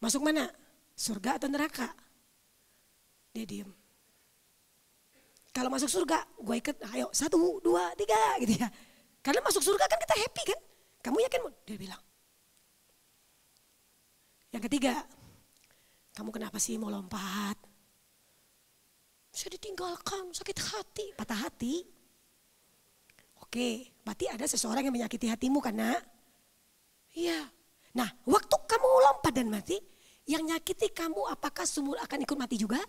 masuk mana? Surga atau neraka? Dia diem. Kalau masuk surga, gue ikut, ayo 1, 2, 3 gitu ya. Karena masuk surga kan kita happy kan? Kamu yakin? Dia bilang. Yang ketiga, kamu kenapa sih mau lompat? Saya ditinggalkan, sakit hati, patah hati. Oke, berarti ada seseorang yang menyakiti hatimu kan nak? Iya. Nah, waktu kamu lompat dan mati, yang nyakiti kamu apakah semua akan ikut mati juga?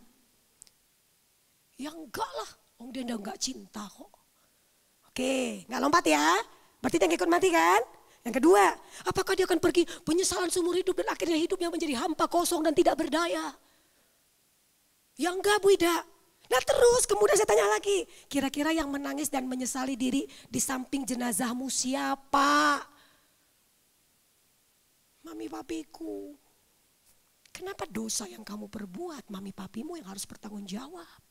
Ya enggak lah, dia enggak cinta kok. Oke, enggak lompat ya, berarti dia ikut mati kan? Yang kedua, apakah dia akan pergi penyesalan seumur hidup dan akhirnya hidupnya menjadi hampa kosong dan tidak berdaya? Ya enggak Bu Ida. Nah terus kemudian saya tanya lagi, kira-kira yang menangis dan menyesali diri di samping jenazahmu siapa? Mami papiku. Kenapa dosa yang kamu perbuat, mami papimu yang harus bertanggung jawab?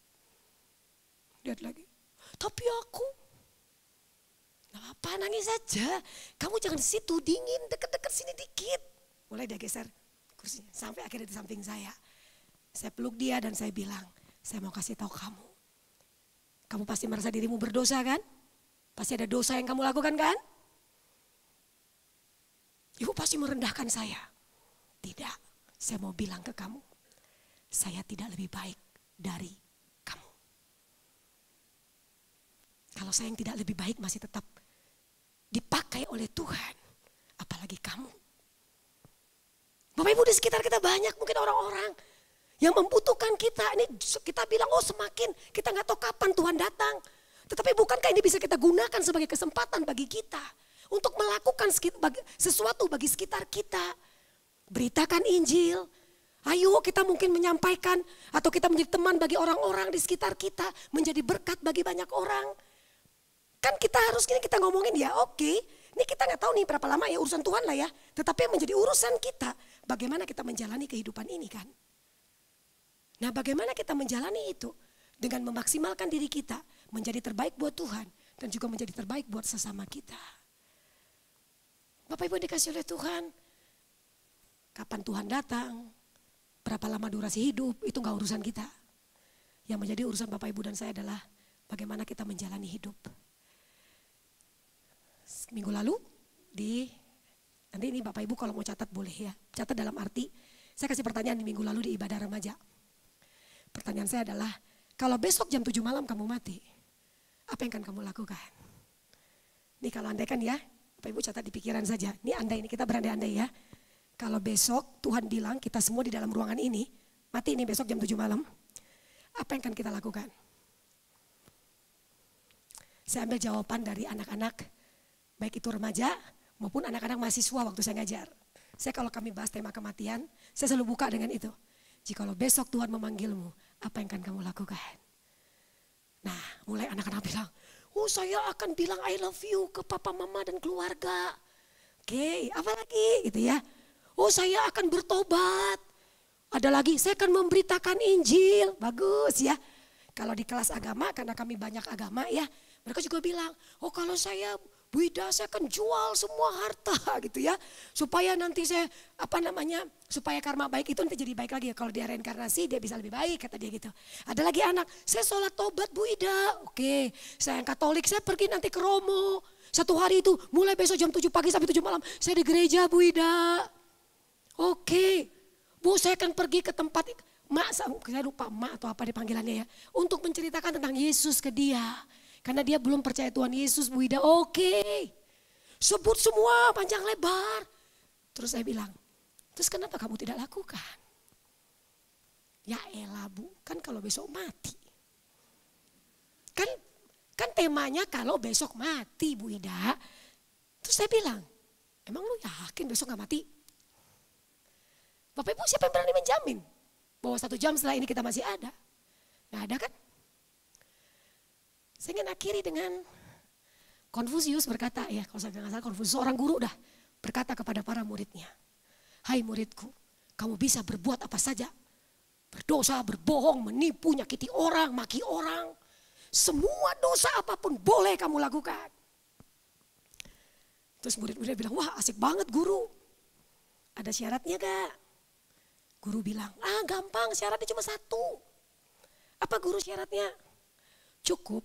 Lihat lagi, tapi aku, gak apa nangis saja. Kamu jangan di situ, dingin, deket-deket sini dikit. Mulai dia geser kursinya, sampai akhirnya di samping saya. Saya peluk dia dan saya bilang, saya mau kasih tahu kamu. Kamu pasti merasa dirimu berdosa kan? Pasti ada dosa yang kamu lakukan kan? Ibu pasti merendahkan saya. Tidak, saya mau bilang ke kamu, saya tidak lebih baik dari kamu. Kalau saya yang tidak lebih baik masih tetap dipakai oleh Tuhan, apalagi kamu. Bapak Ibu di sekitar kita banyak mungkin orang-orang yang membutuhkan kita. Ini kita bilang, oh semakin kita nggak tahu kapan Tuhan datang. Tetapi bukankah ini bisa kita gunakan sebagai kesempatan bagi kita untuk melakukan sesuatu bagi sekitar kita. Beritakan Injil. Ayo kita mungkin menyampaikan atau kita menjadi teman bagi orang-orang di sekitar kita. Menjadi berkat bagi banyak orang. Kan kita harus kita ngomongin ya oke. Ini kita nggak tahu nih berapa lama ya urusan Tuhan lah ya. Tetapi yang menjadi urusan kita. Bagaimana kita menjalani kehidupan ini kan. Nah bagaimana kita menjalani itu. Dengan memaksimalkan diri kita. Menjadi terbaik buat Tuhan. Dan juga menjadi terbaik buat sesama kita. Bapak Ibu dikasih oleh Tuhan. Kapan Tuhan datang, berapa lama durasi hidup, itu gak urusan kita. Yang menjadi urusan Bapak Ibu dan saya adalah bagaimana kita menjalani hidup. Minggu lalu, nanti ini Bapak Ibu kalau mau catat boleh ya. Catat dalam arti, saya kasih pertanyaan di minggu lalu di ibadah remaja. Pertanyaan saya adalah, kalau besok jam 7 malam kamu mati, apa yang akan kamu lakukan? Ini kalau andai kan ya, Bapak Ibu catat di pikiran saja. Ini andai, ini kita berandai-andai ya. Kalau besok Tuhan bilang kita semua di dalam ruangan ini, mati ini besok jam 7 malam, apa yang akan kita lakukan? Saya ambil jawaban dari anak-anak, baik itu remaja maupun anak-anak mahasiswa waktu saya ngajar. Saya kalau kami bahas tema kematian, saya selalu buka dengan itu. Jikalau besok Tuhan memanggilmu, apa yang akan kamu lakukan? Nah mulai anak-anak bilang, oh saya akan bilang I love you ke papa mama dan keluarga. Oke, apa lagi gitu ya. Oh saya akan bertobat. Ada lagi saya akan memberitakan Injil. Bagus ya. Kalau di kelas agama karena kami banyak agama ya. Mereka juga bilang oh kalau saya Bu Ida saya akan jual semua harta gitu ya. Supaya nanti saya supaya karma baik itu nanti jadi baik lagi. Kalau dia reinkarnasi dia bisa lebih baik kata dia gitu. Ada lagi anak saya sholat tobat Bu Ida. Oke saya yang Katolik saya pergi nanti ke Romo. Satu hari itu mulai besok jam 7 pagi sampai 7 malam saya di gereja Bu Ida. Oke, Bu saya akan pergi ke tempat saya lupa mak atau apa dipanggilannya ya. Untuk menceritakan tentang Yesus ke dia. Karena dia belum percaya Tuhan Yesus Bu Ida. Oke, sebut semua panjang lebar. Terus saya bilang, terus kenapa kamu tidak lakukan? Ya elah Bu, kan kalau besok mati. Kan temanya kalau besok mati Bu Ida. Terus saya bilang, emang lu yakin besok gak mati? Bapak Ibu siapa yang berani menjamin bahwa 1 jam setelah ini kita masih ada? Gak ada kan? Saya ingin akhiri dengan Konfusius berkata ya, kalau saya nggak salah Konfusius seorang guru dah berkata kepada para muridnya, hai muridku, kamu bisa berbuat apa saja, berdosa, berbohong, menipu, nyakiti orang, maki orang, semua dosa apapun boleh kamu lakukan. Terus murid-murid bilang, wah asik banget guru, ada syaratnya gak? Guru bilang, gampang syaratnya cuma 1. Apa guru syaratnya? Cukup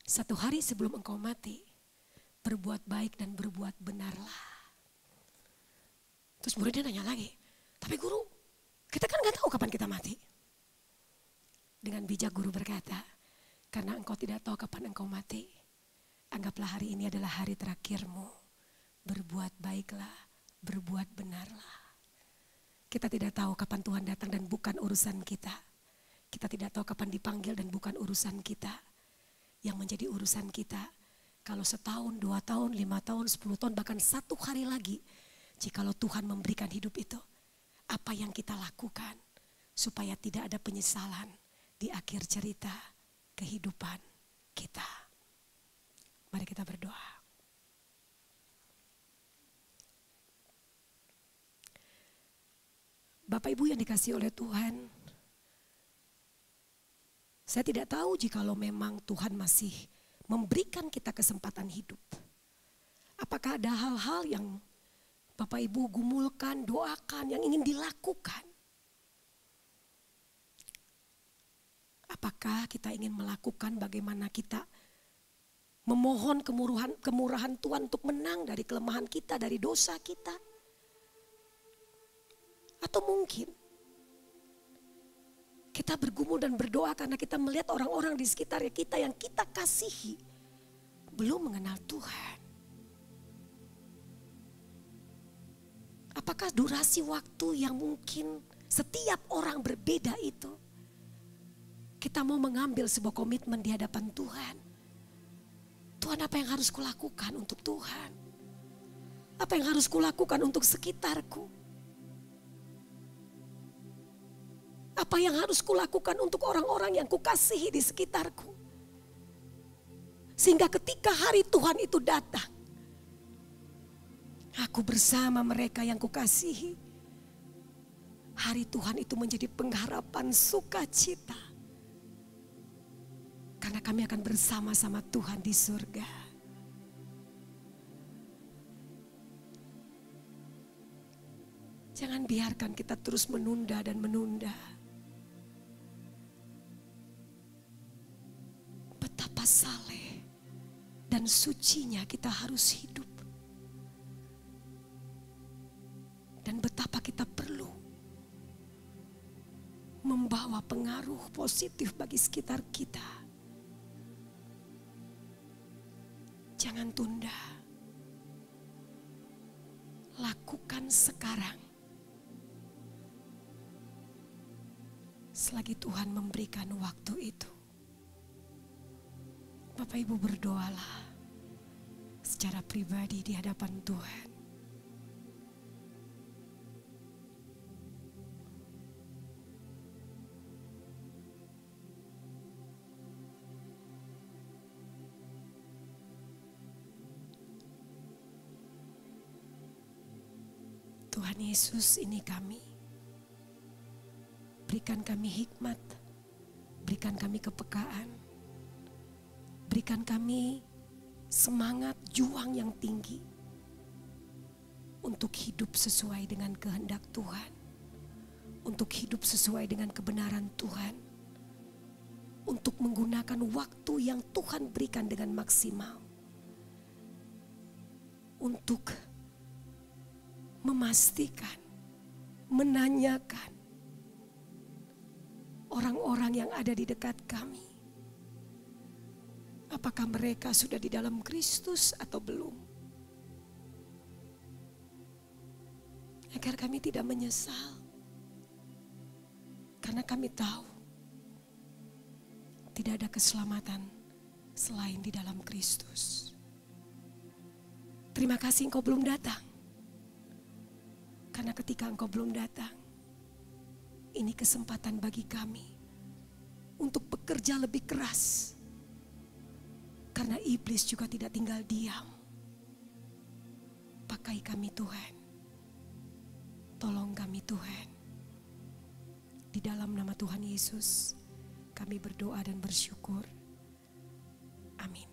1 hari sebelum engkau mati, berbuat baik dan berbuat benarlah. Terus muridnya nanya lagi, tapi guru kita kan gak tahu kapan kita mati. Dengan bijak guru berkata, karena engkau tidak tahu kapan engkau mati, anggaplah hari ini adalah hari terakhirmu. Berbuat baiklah, berbuat benarlah. Kita tidak tahu kapan Tuhan datang dan bukan urusan kita. Kita tidak tahu kapan dipanggil dan bukan urusan kita. Yang menjadi urusan kita, kalau setahun, 2 tahun, 5 tahun, 10 tahun, bahkan 1 hari lagi. Jikalau Tuhan memberikan hidup itu, apa yang kita lakukan supaya tidak ada penyesalan di akhir cerita kehidupan kita. Mari kita berdoa. Bapak Ibu yang dikasihi oleh Tuhan, saya tidak tahu jikalau memang Tuhan masih memberikan kita kesempatan hidup. Apakah ada hal-hal yang Bapak Ibu gumulkan, doakan, yang ingin dilakukan? Apakah kita ingin melakukan bagaimana kita memohon kemurahan Tuhan untuk menang dari kelemahan kita, dari dosa kita? Atau mungkin kita bergumul dan berdoa karena kita melihat orang-orang di sekitar kita yang kita kasihi belum mengenal Tuhan. Apakah durasi waktu yang mungkin setiap orang berbeda itu, kita mau mengambil sebuah komitmen di hadapan Tuhan? Tuhan, apa yang harus kulakukan untuk Tuhan? Apa yang harus kulakukan untuk sekitarku? Apa yang harus kulakukan untuk orang-orang yang kukasihi di sekitarku? Sehingga ketika hari Tuhan itu datang, aku bersama mereka yang kukasihi. Hari Tuhan itu menjadi pengharapan sukacita. Karena kami akan bersama-sama Tuhan di surga. Jangan biarkan kita terus menunda dan menunda. Betapa saleh dan sucinya kita harus hidup. Dan betapa kita perlu membawa pengaruh positif bagi sekitar kita. Jangan tunda. Lakukan sekarang. Selagi Tuhan memberikan waktu itu. Bapak Ibu berdoalah secara pribadi di hadapan Tuhan. Tuhan Yesus, ini kami. Berikan kami hikmat, berikan kami kepekaan, berikan kami semangat juang yang tinggi untuk hidup sesuai dengan kehendak Tuhan, untuk hidup sesuai dengan kebenaran Tuhan, untuk menggunakan waktu yang Tuhan berikan dengan maksimal, untuk memastikan, menanyakan orang-orang yang ada di dekat kami, apakah mereka sudah di dalam Kristus atau belum. Agar kami tidak menyesal. Karena kami tahu tidak ada keselamatan selain di dalam Kristus. Terima kasih Engkau belum datang. Karena ketika Engkau belum datang, ini kesempatan bagi kami untuk bekerja lebih keras. Karena iblis juga tidak tinggal diam. Pakai kami Tuhan. Tolong kami Tuhan. Di dalam nama Tuhan Yesus, kami berdoa dan bersyukur. Amin.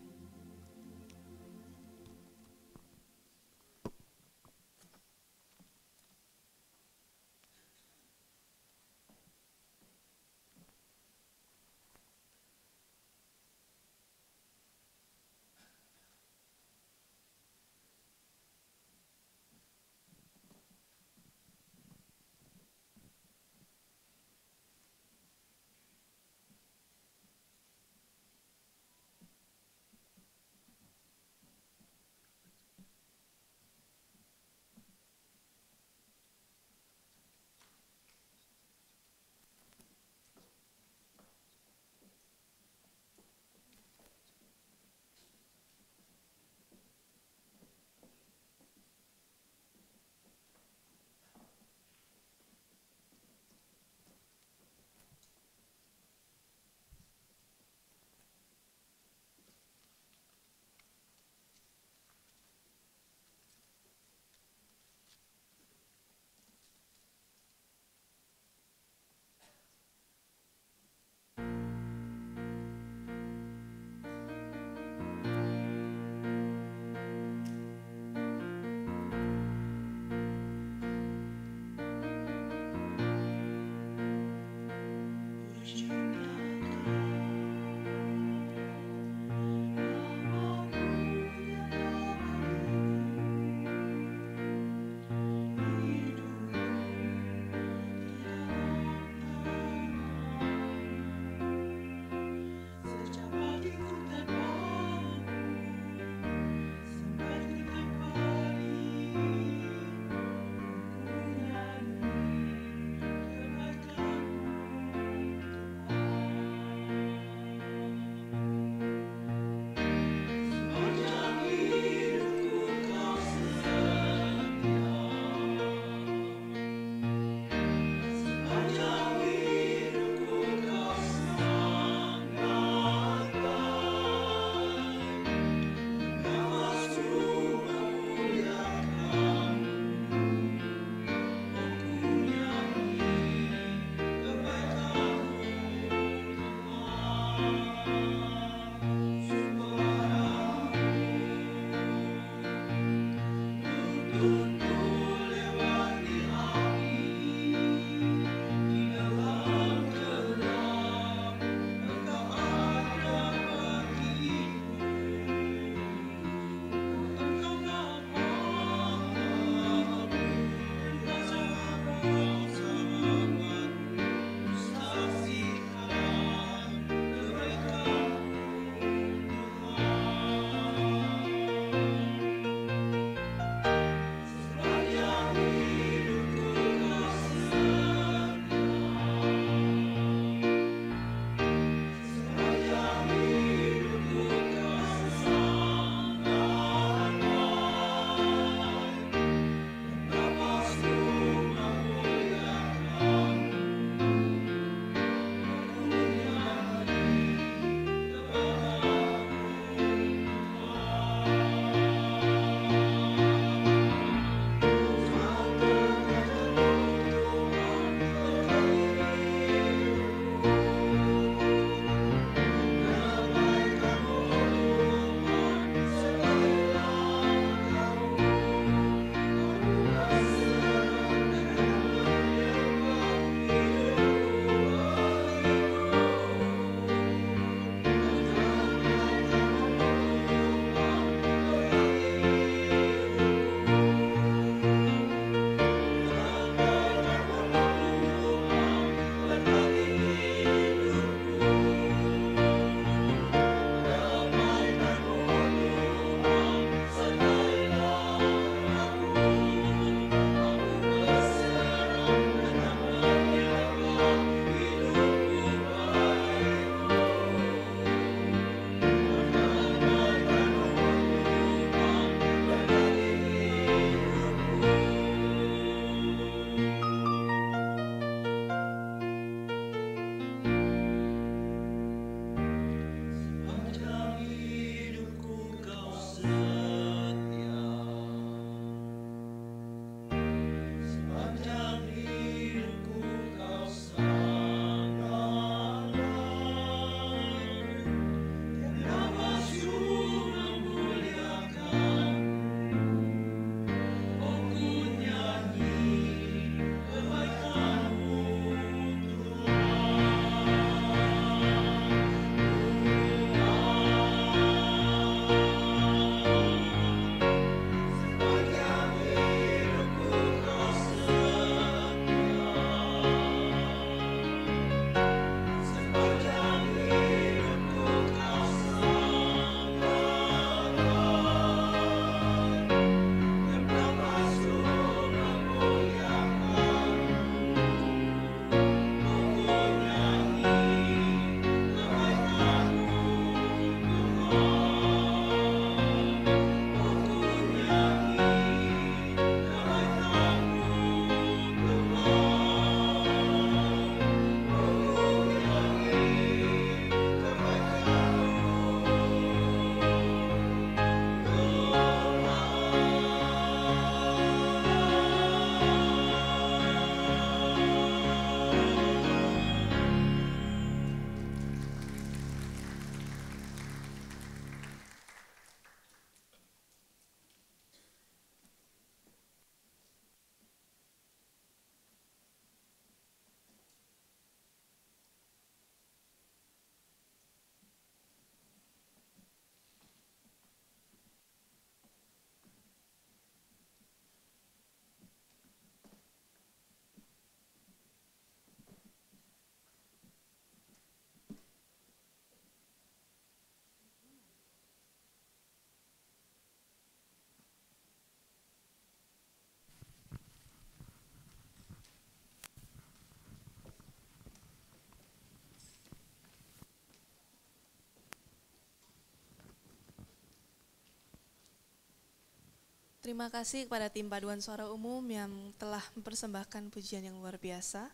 Terima kasih kepada tim paduan suara umum yang telah mempersembahkan pujian yang luar biasa.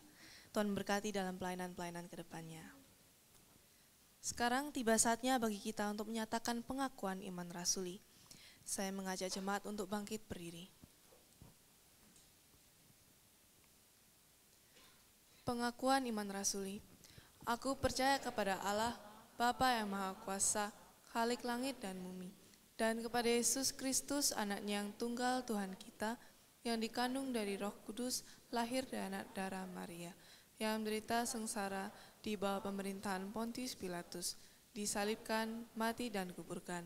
Tuhan berkati dalam pelayanan-pelayanan ke depannya. Sekarang tiba saatnya bagi kita untuk menyatakan pengakuan iman rasuli. Saya mengajak jemaat untuk bangkit berdiri. Pengakuan iman rasuli. Aku percaya kepada Allah, Bapa yang Maha Kuasa, Khalik langit dan bumi, dan kepada Yesus Kristus, anaknya yang tunggal Tuhan kita, yang dikandung dari Roh Kudus, lahir dari anak darah Maria, yang menderita sengsara di bawah pemerintahan Pontius Pilatus, disalibkan, mati dan kuburkan,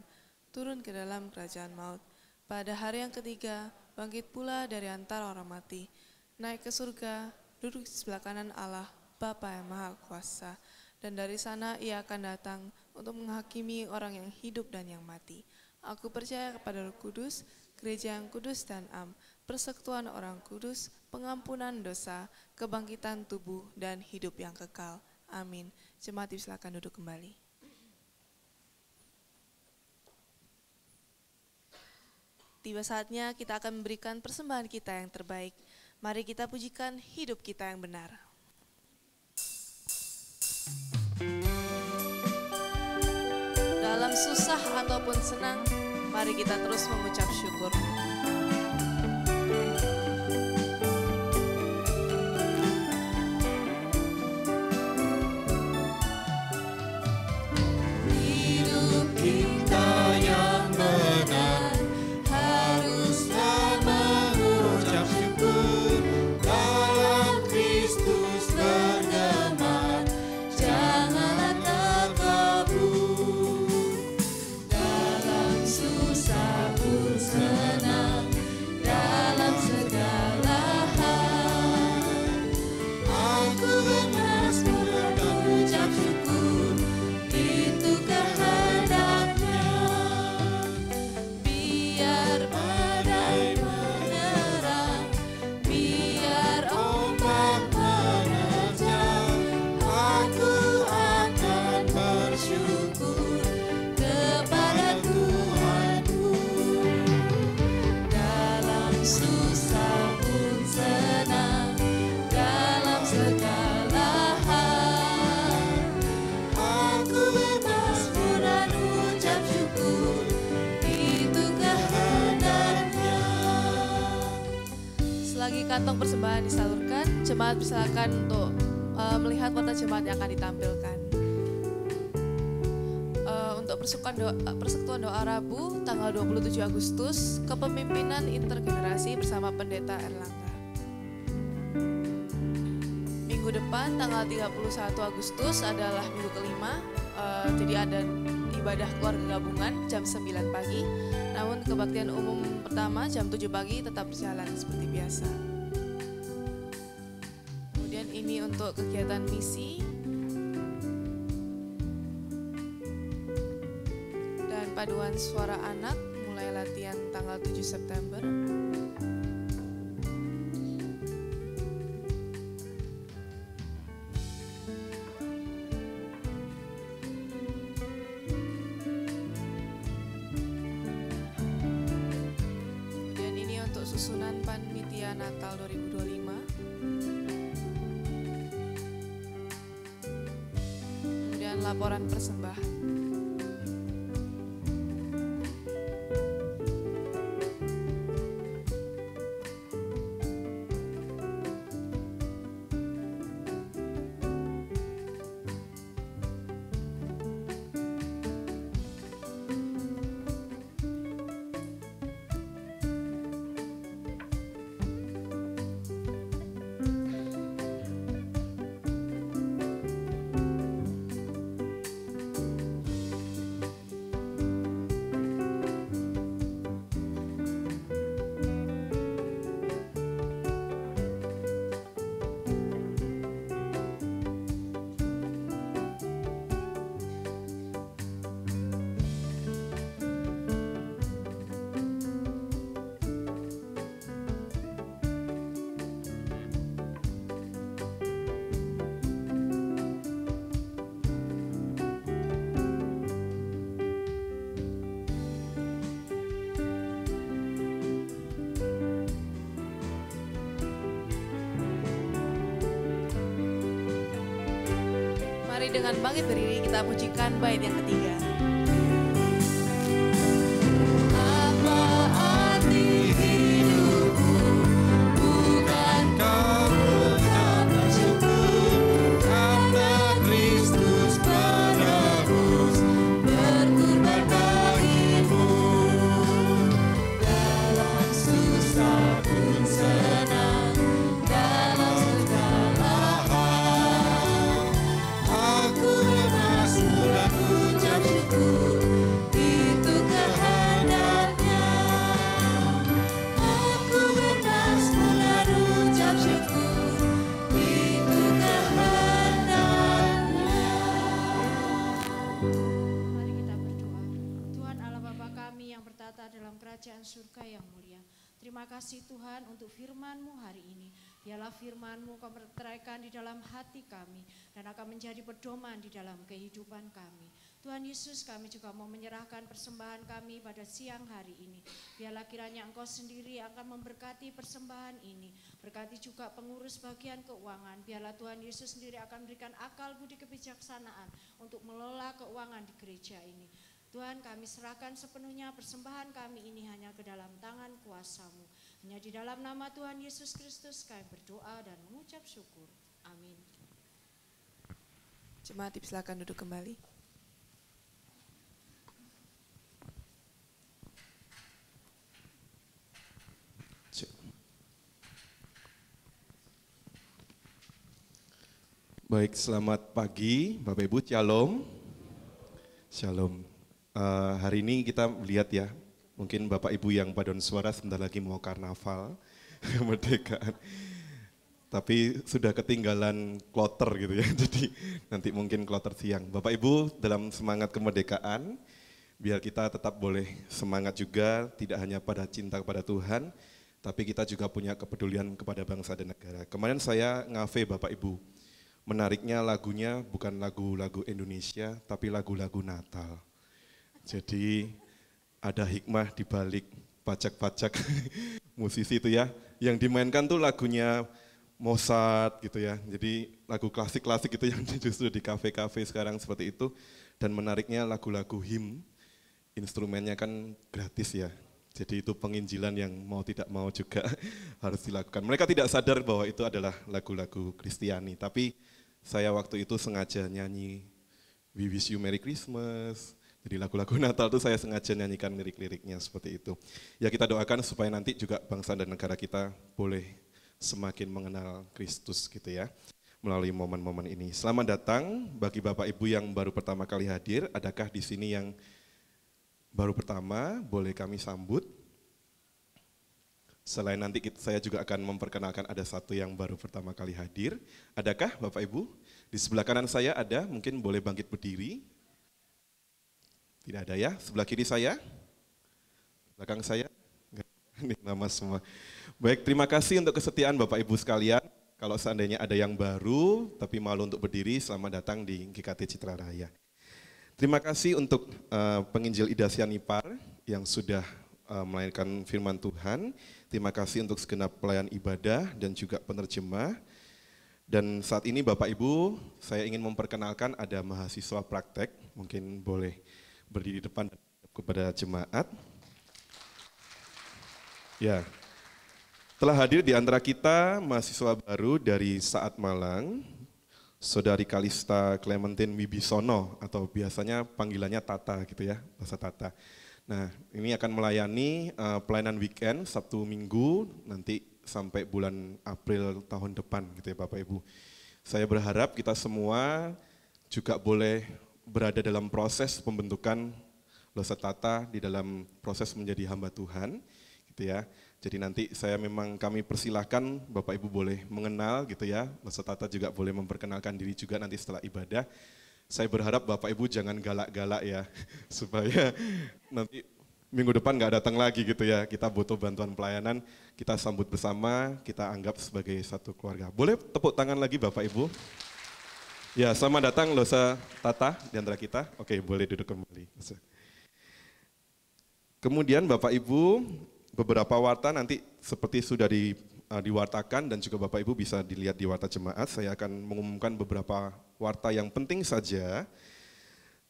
turun ke dalam kerajaan maut. Pada hari yang ketiga, bangkit pula dari antara orang mati, naik ke surga, duduk di sebelah kanan Allah, Bapa yang Maha Kuasa, dan dari sana ia akan datang untuk menghakimi orang yang hidup dan yang mati. Aku percaya kepada Roh Kudus, gereja yang kudus dan am, persekutuan orang kudus, pengampunan dosa, kebangkitan tubuh, dan hidup yang kekal. Amin. Jemaat silakan duduk kembali. Tiba saatnya kita akan memberikan persembahan kita yang terbaik. Mari kita pujikan hidup kita yang benar. Dalam susah ataupun senang, mari kita terus mengucap syukur. Hidup kita yang benar haruslah mengucap syukur, dalam Kristus bergema, janganlah terkabur. Dalam susah pun senang, dalam segala hal, aku bermazmur dan ucap syukur, itu kehendaknya. Biar badai menerang, biar ombak menerjang, aku akan bersyukur kepada Tuhanku. Dalam susah pun senang, dalam segala hal, aku bermazmur dan ucap syukur, itu kehendaknya. Selagi kantong persembahan disalurkan, jemaat silakan untuk melihat warta jemaat yang akan ditampilkan. Untuk persekutuan doa Rabu tanggal 27 Agustus, kepemimpinan intergenerasi bersama Pendeta Erlangga. Minggu depan tanggal 31 Agustus adalah minggu kelima, jadi ada ibadah keluarga gabungan jam 9 pagi. Namun kebaktian umum pertama jam 7 pagi tetap berjalan seperti biasa. Kemudian ini untuk kegiatan misi dan paduan suara anak mulai latihan tanggal 7 September. Kemudian ini untuk susunan panitia Natal 2025. Kemudian laporan persembahan. kembali dengan bangkit berdiri, kita pujikan bait yang ketiga. Apa arti hidupku, bukankah mengucap syukur karena Kristus menebus berkorban bagimu. Dalam susah pun senang, dalam segala hal aku bermasmur dan ucap syukur, itu kehendaknya. Aku bermasmur dan ucap syukur, itu kehendaknya. Mari kita berdoa. Tuhan Allah Bapa kami yang bertata dalam kerajaan surga yang mulia. Terima kasih Tuhan untuk firman-Mu hari ini. Biarlah firman-Mu kau meteraikan di dalam hati kami dan akan menjadi pedoman di dalam kehidupan kami. Tuhan Yesus, kami juga mau menyerahkan persembahan kami pada siang hari ini. Biarlah kiranya Engkau sendiri akan memberkati persembahan ini. Berkati juga pengurus bagian keuangan. Biarlah Tuhan Yesus sendiri akan memberikan akal budi kebijaksanaan untuk mengelola keuangan di gereja ini. Tuhan, kami serahkan sepenuhnya persembahan kami ini hanya ke dalam tangan kuasa-Mu. Hanya di dalam nama Tuhan Yesus Kristus kami berdoa dan mengucap syukur. Amin. Jemaat silakan duduk kembali. Baik, selamat pagi Bapak Ibu, Shalom. Shalom. Hari ini kita melihat ya, mungkin Bapak Ibu yang paduan suara sebentar lagi mau karnaval kemerdekaan. Tapi sudah ketinggalan kloter gitu ya, jadi nanti mungkin kloter siang. Bapak Ibu dalam semangat kemerdekaan, biar kita tetap boleh semangat juga, tidak hanya pada cinta kepada Tuhan, tapi kita juga punya kepedulian kepada bangsa dan negara. Kemarin saya ngafe Bapak Ibu, menariknya lagunya bukan lagu-lagu Indonesia, tapi lagu-lagu Natal. Jadi ada hikmah di balik pajak-pajak musisi itu ya. Yang dimainkan tuh lagunya Mozart gitu ya. Jadi lagu klasik-klasik itu yang justru di kafe-kafe sekarang seperti itu. Dan menariknya lagu-lagu hymn, instrumennya kan gratis ya. Jadi itu penginjilan yang mau tidak mau juga harus dilakukan. Mereka tidak sadar bahwa itu adalah lagu-lagu Kristiani. Tapi saya waktu itu sengaja nyanyi We Wish You Merry Christmas. Jadi lagu-lagu Natal itu saya sengaja nyanyikan lirik-liriknya seperti itu. Ya kita doakan supaya nanti juga bangsa dan negara kita boleh semakin mengenal Kristus gitu ya. Melalui momen-momen ini. Selamat datang bagi Bapak Ibu yang baru pertama kali hadir. Adakah di sini yang baru pertama, boleh kami sambut. Selain nanti saya juga akan memperkenalkan ada satu yang baru pertama kali hadir. Adakah Bapak Ibu? Di sebelah kanan saya ada, mungkin boleh bangkit berdiri. Tidak ada ya, sebelah kiri saya, belakang saya, ini nama semua. Baik, terima kasih untuk kesetiaan Bapak Ibu sekalian. Kalau seandainya ada yang baru, tapi malu untuk berdiri, selamat datang di GKT Citra Raya. Terima kasih untuk penginjil Ida Sianipar yang sudah melahirkan firman Tuhan. Terima kasih untuk segenap pelayan ibadah dan juga penerjemah. Dan saat ini Bapak Ibu, saya ingin memperkenalkan ada mahasiswa praktek, mungkin boleh berdiri di depan kepada jemaat. Ya, telah hadir di antara kita mahasiswa baru dari Saat Malang, Saudari Kalista Clementine Wibisono, atau biasanya panggilannya Tata gitu ya, bahasa Tata. Nah, ini akan melayani pelayanan weekend, Sabtu Minggu, nanti sampai bulan April tahun depan gitu ya Bapak Ibu. Saya berharap kita semua juga boleh berada dalam proses pembentukan Losa Tata di dalam proses menjadi hamba Tuhan gitu ya. Jadi nanti kami persilahkan Bapak Ibu boleh mengenal gitu ya. Losa Tata juga boleh memperkenalkan diri juga nanti setelah ibadah. Saya berharap Bapak Ibu jangan galak-galak ya, supaya nanti minggu depan nggak datang lagi gitu ya. Kita butuh bantuan pelayanan, kita sambut bersama, kita anggap sebagai satu keluarga. Boleh tepuk tangan lagi Bapak Ibu? Ya, selamat datang Losa Tata di antara kita. Oke, boleh duduk kembali. Kemudian Bapak Ibu, beberapa warta nanti seperti sudah diwartakan dan juga Bapak Ibu bisa dilihat di warta jemaat. Saya akan mengumumkan beberapa warta yang penting saja.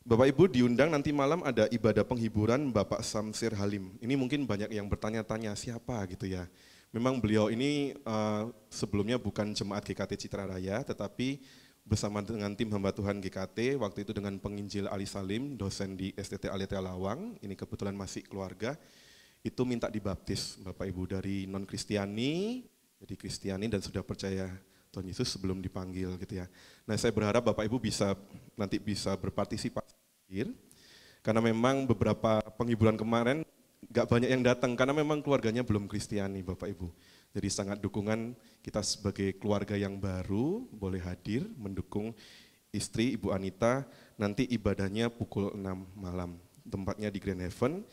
Bapak Ibu diundang nanti malam ada ibadah penghiburan Bapak Samsir Halim. Ini mungkin banyak yang bertanya-tanya siapa gitu ya. Memang beliau ini sebelumnya bukan jemaat GKT Citra Raya, tetapi bersama dengan tim hamba Tuhan GKT, waktu itu dengan penginjil Ali Salim, dosen di STT Aletea Lawang, ini kebetulan masih keluarga, itu minta dibaptis Bapak Ibu dari non-Kristiani, jadi Kristiani dan sudah percaya Tuhan Yesus sebelum dipanggil gitu ya. Nah saya berharap Bapak Ibu nanti bisa berpartisipasi, karena memang beberapa penghiburan kemarin gak banyak yang datang, karena memang keluarganya belum Kristiani Bapak Ibu. Jadi sangat dukungan kita sebagai keluarga yang baru boleh hadir mendukung istri Ibu Anita, nanti ibadahnya pukul 6 malam, tempatnya di Grand Heaven.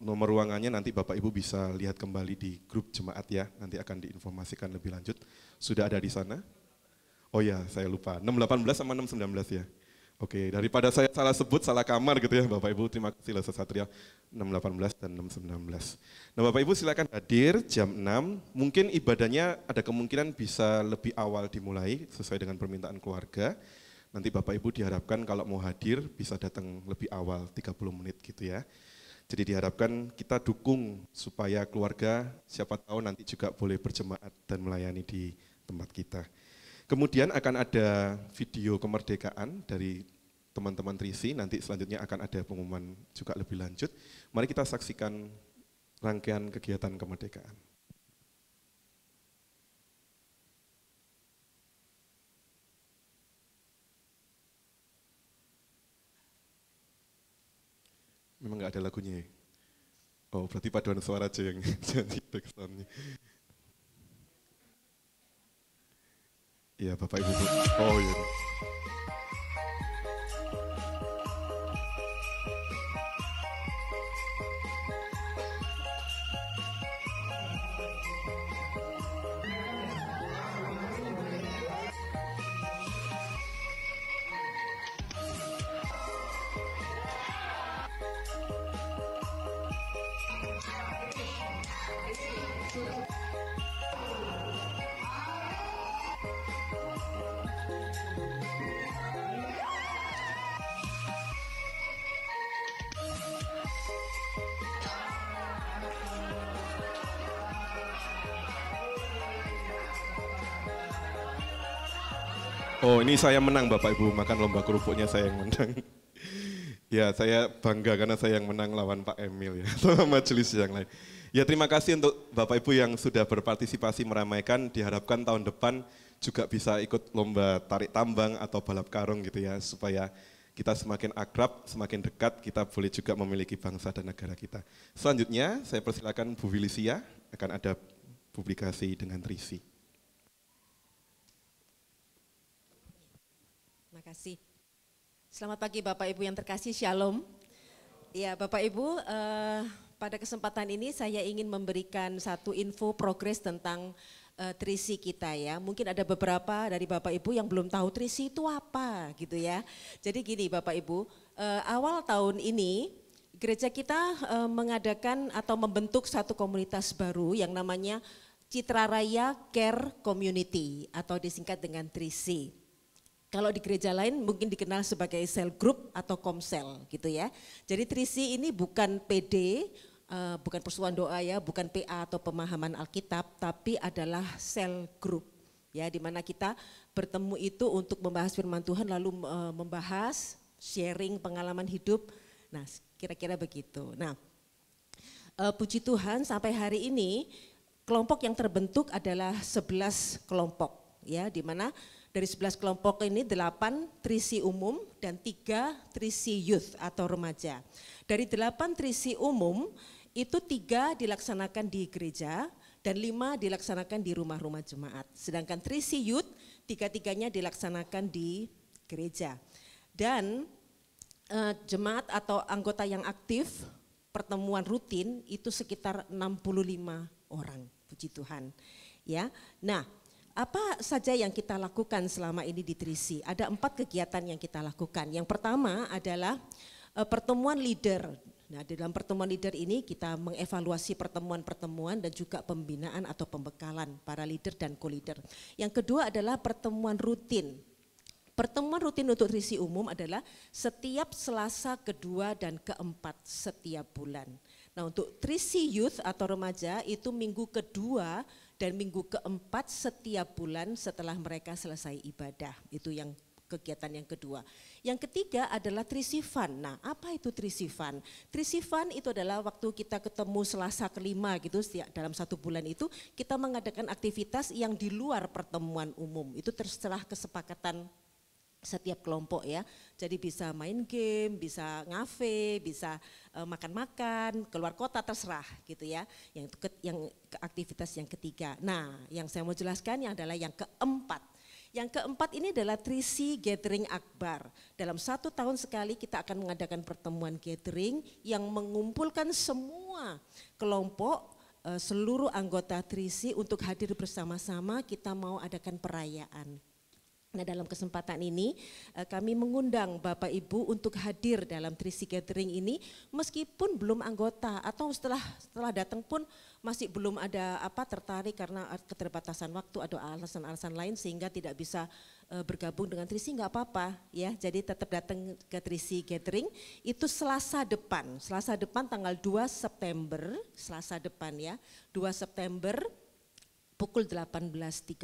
Nomor ruangannya nanti Bapak Ibu bisa lihat kembali di grup jemaat ya, nanti akan diinformasikan lebih lanjut. Sudah ada di sana? Oh ya, saya lupa, 618 sama 619 ya. Oke, daripada saya salah sebut, salah kamar gitu ya Bapak Ibu, terima kasih Lesa Satria, 618 dan 619. Nah Bapak Ibu silakan hadir jam 6, mungkin ibadahnya ada kemungkinan bisa lebih awal dimulai sesuai dengan permintaan keluarga. Nanti Bapak Ibu diharapkan kalau mau hadir bisa datang lebih awal, 30 menit gitu ya. Jadi diharapkan kita dukung supaya keluarga siapa tahu nanti juga boleh berjemaat dan melayani di tempat kita. Kemudian akan ada video kemerdekaan dari teman-teman Trisi, nanti selanjutnya akan ada pengumuman juga lebih lanjut. Mari kita saksikan rangkaian kegiatan kemerdekaan. Memang nggak ada lagunya ya? Oh berarti paduan suara aja yang jadi backsoundnya. Iya Bapak Ibu. Oh iya. Oh ini saya menang Bapak Ibu, makan lomba kerupuknya saya yang menang. Ya saya bangga karena saya yang menang lawan Pak Emil ya, sama majelis yang lain. Ya terima kasih untuk Bapak Ibu yang sudah berpartisipasi meramaikan, diharapkan tahun depan juga bisa ikut lomba tarik tambang atau balap karung gitu ya, supaya kita semakin akrab, semakin dekat, kita boleh juga memiliki bangsa dan negara kita. Selanjutnya saya persilakan Bu Felicia, akan ada publikasi dengan Trisi. Terima kasih. Selamat pagi Bapak Ibu yang terkasih, Shalom. Ya Bapak Ibu, pada kesempatan ini saya ingin memberikan satu info progres tentang Trisi kita ya. Mungkin ada beberapa dari Bapak Ibu yang belum tahu Trisi itu apa gitu ya. Jadi gini Bapak Ibu, awal tahun ini gereja kita mengadakan atau membentuk satu komunitas baru yang namanya Citra Raya Care Community atau disingkat dengan Trisi. Kalau di gereja lain mungkin dikenal sebagai sel group atau komsel gitu ya. Jadi Trisi ini bukan PD, bukan persuan doa ya, bukan PA atau pemahaman Alkitab, tapi adalah sel group ya, di mana kita bertemu itu untuk membahas firman Tuhan lalu membahas sharing pengalaman hidup. Nah kira-kira begitu. Nah puji Tuhan sampai hari ini kelompok yang terbentuk adalah 11 kelompok ya, di mana dari 11 kelompok ini 8 Trisi umum dan 3 Trisi youth atau remaja. Dari 8 Trisi umum itu 3 dilaksanakan di gereja dan 5 dilaksanakan di rumah-rumah jemaat. Sedangkan Trisi youth 3-3-nya dilaksanakan di gereja. Dan jemaat atau anggota yang aktif pertemuan rutin itu sekitar 65 orang, puji Tuhan. Ya. Nah, apa saja yang kita lakukan selama ini di Trisi? Ada 4 kegiatan yang kita lakukan. Yang pertama adalah pertemuan leader Nah, di dalam pertemuan leader ini kita mengevaluasi pertemuan-pertemuan dan juga pembinaan atau pembekalan para leader dan co-leader. Yang kedua adalah pertemuan rutin. Pertemuan rutin untuk trisi umum adalah setiap Selasa kedua dan keempat setiap bulan. Nah, untuk trisi youth atau remaja itu minggu kedua dan minggu keempat setiap bulan setelah mereka selesai ibadah. Itu yang kegiatan yang kedua. Yang ketiga adalah Trisivan. Nah, apa itu Trisivan? Trisivan itu adalah waktu kita ketemu Selasa kelima gitu, dalam satu bulan itu kita mengadakan aktivitas yang di luar pertemuan umum. Itu terserah kesepakatan setiap kelompok ya. Jadi bisa main game, bisa ngafe, bisa makan-makan, keluar kota terserah gitu ya. Yang aktivitas yang ketiga. Nah, yang saya mau jelaskan yang adalah yang keempat. Yang keempat ini adalah Trisi Gathering Akbar. Dalam 1 tahun sekali kita akan mengadakan pertemuan gathering yang mengumpulkan semua kelompok, seluruh anggota Trisi untuk hadir bersama-sama, kita mau adakan perayaan. Nah, dalam kesempatan ini kami mengundang Bapak Ibu untuk hadir dalam Trisi Gathering ini meskipun belum anggota atau setelah datang pun masih belum ada tertarik karena keterbatasan waktu atau alasan-alasan lain sehingga tidak bisa bergabung dengan Trisi, nggak apa-apa ya. Jadi tetap datang ke Trisi Gathering itu Selasa depan tanggal 2 September, Selasa depan ya, 2 September pukul 18.30.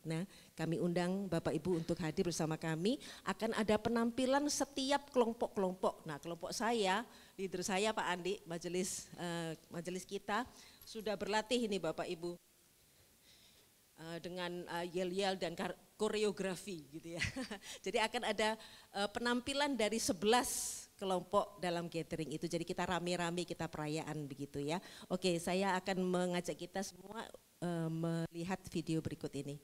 Nah, kami undang Bapak Ibu untuk hadir bersama kami. Akan ada penampilan setiap kelompok-kelompok. Nah, kelompok saya, leader saya Pak Andi, majelis kita sudah berlatih ini Bapak Ibu dengan yel-yel dan koreografi gitu ya. Jadi akan ada penampilan dari 11 kelompok dalam gathering itu. Jadi kita rame-rame, kita perayaan begitu ya. Oke, saya akan mengajak kita semua melihat video berikut ini.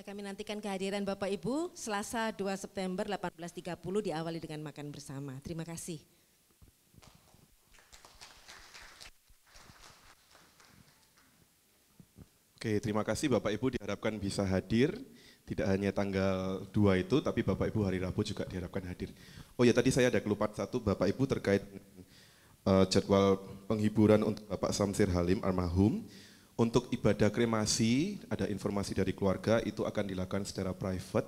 Kami nantikan kehadiran Bapak Ibu Selasa 2 September 18.30 diawali dengan makan bersama. Terima kasih. Oke, terima kasih Bapak Ibu, diharapkan bisa hadir. Tidak hanya tanggal 2 itu, tapi Bapak Ibu hari Rabu juga diharapkan hadir. Oh ya, tadi saya ada kelupaan satu Bapak Ibu terkait jadwal penghiburan untuk Bapak Samsir Halim almarhum. Untuk ibadah kremasi, ada informasi dari keluarga, itu akan dilakukan secara private.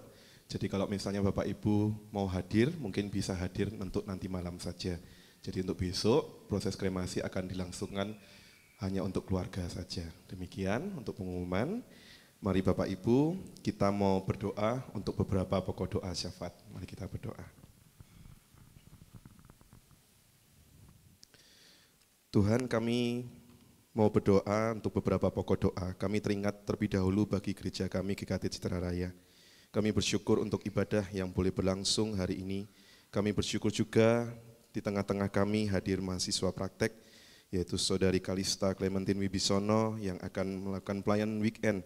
Jadi kalau misalnya Bapak Ibu mau hadir, mungkin bisa hadir untuk nanti malam saja. Jadi untuk besok, proses kremasi akan dilangsungkan hanya untuk keluarga saja. Demikian untuk pengumuman. Mari Bapak Ibu, kita mau berdoa untuk beberapa pokok doa syafaat. Mari kita berdoa. Tuhan, kami mau berdoa untuk beberapa pokok doa. Kami teringat terlebih dahulu bagi gereja kami GKT Citra Raya. Kami bersyukur untuk ibadah yang boleh berlangsung hari ini. Kami bersyukur juga di tengah-tengah kami hadir mahasiswa praktek, yaitu Saudari Kalista Clementine Wibisono yang akan melakukan pelayanan weekend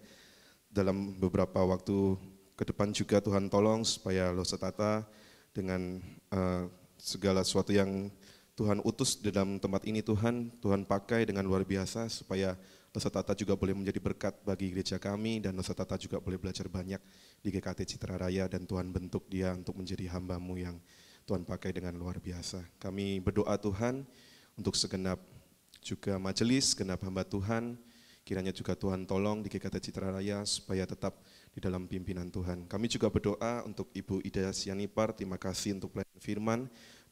dalam beberapa waktu ke depan juga. Tuhan tolong supaya Losetata dengan segala sesuatu yang Tuhan utus dalam tempat ini, Tuhan pakai dengan luar biasa supaya Losetata juga boleh menjadi berkat bagi gereja kami dan Losetata juga boleh belajar banyak di GKT Citra Raya dan Tuhan bentuk dia untuk menjadi hamba-Mu yang Tuhan pakai dengan luar biasa. Kami berdoa Tuhan untuk segenap juga majelis, segenap hamba Tuhan, kiranya juga Tuhan tolong di GKT Citra Raya supaya tetap di dalam pimpinan Tuhan. Kami juga berdoa untuk Ibu Ida Sianipar, terima kasih untuk pelayanan firman.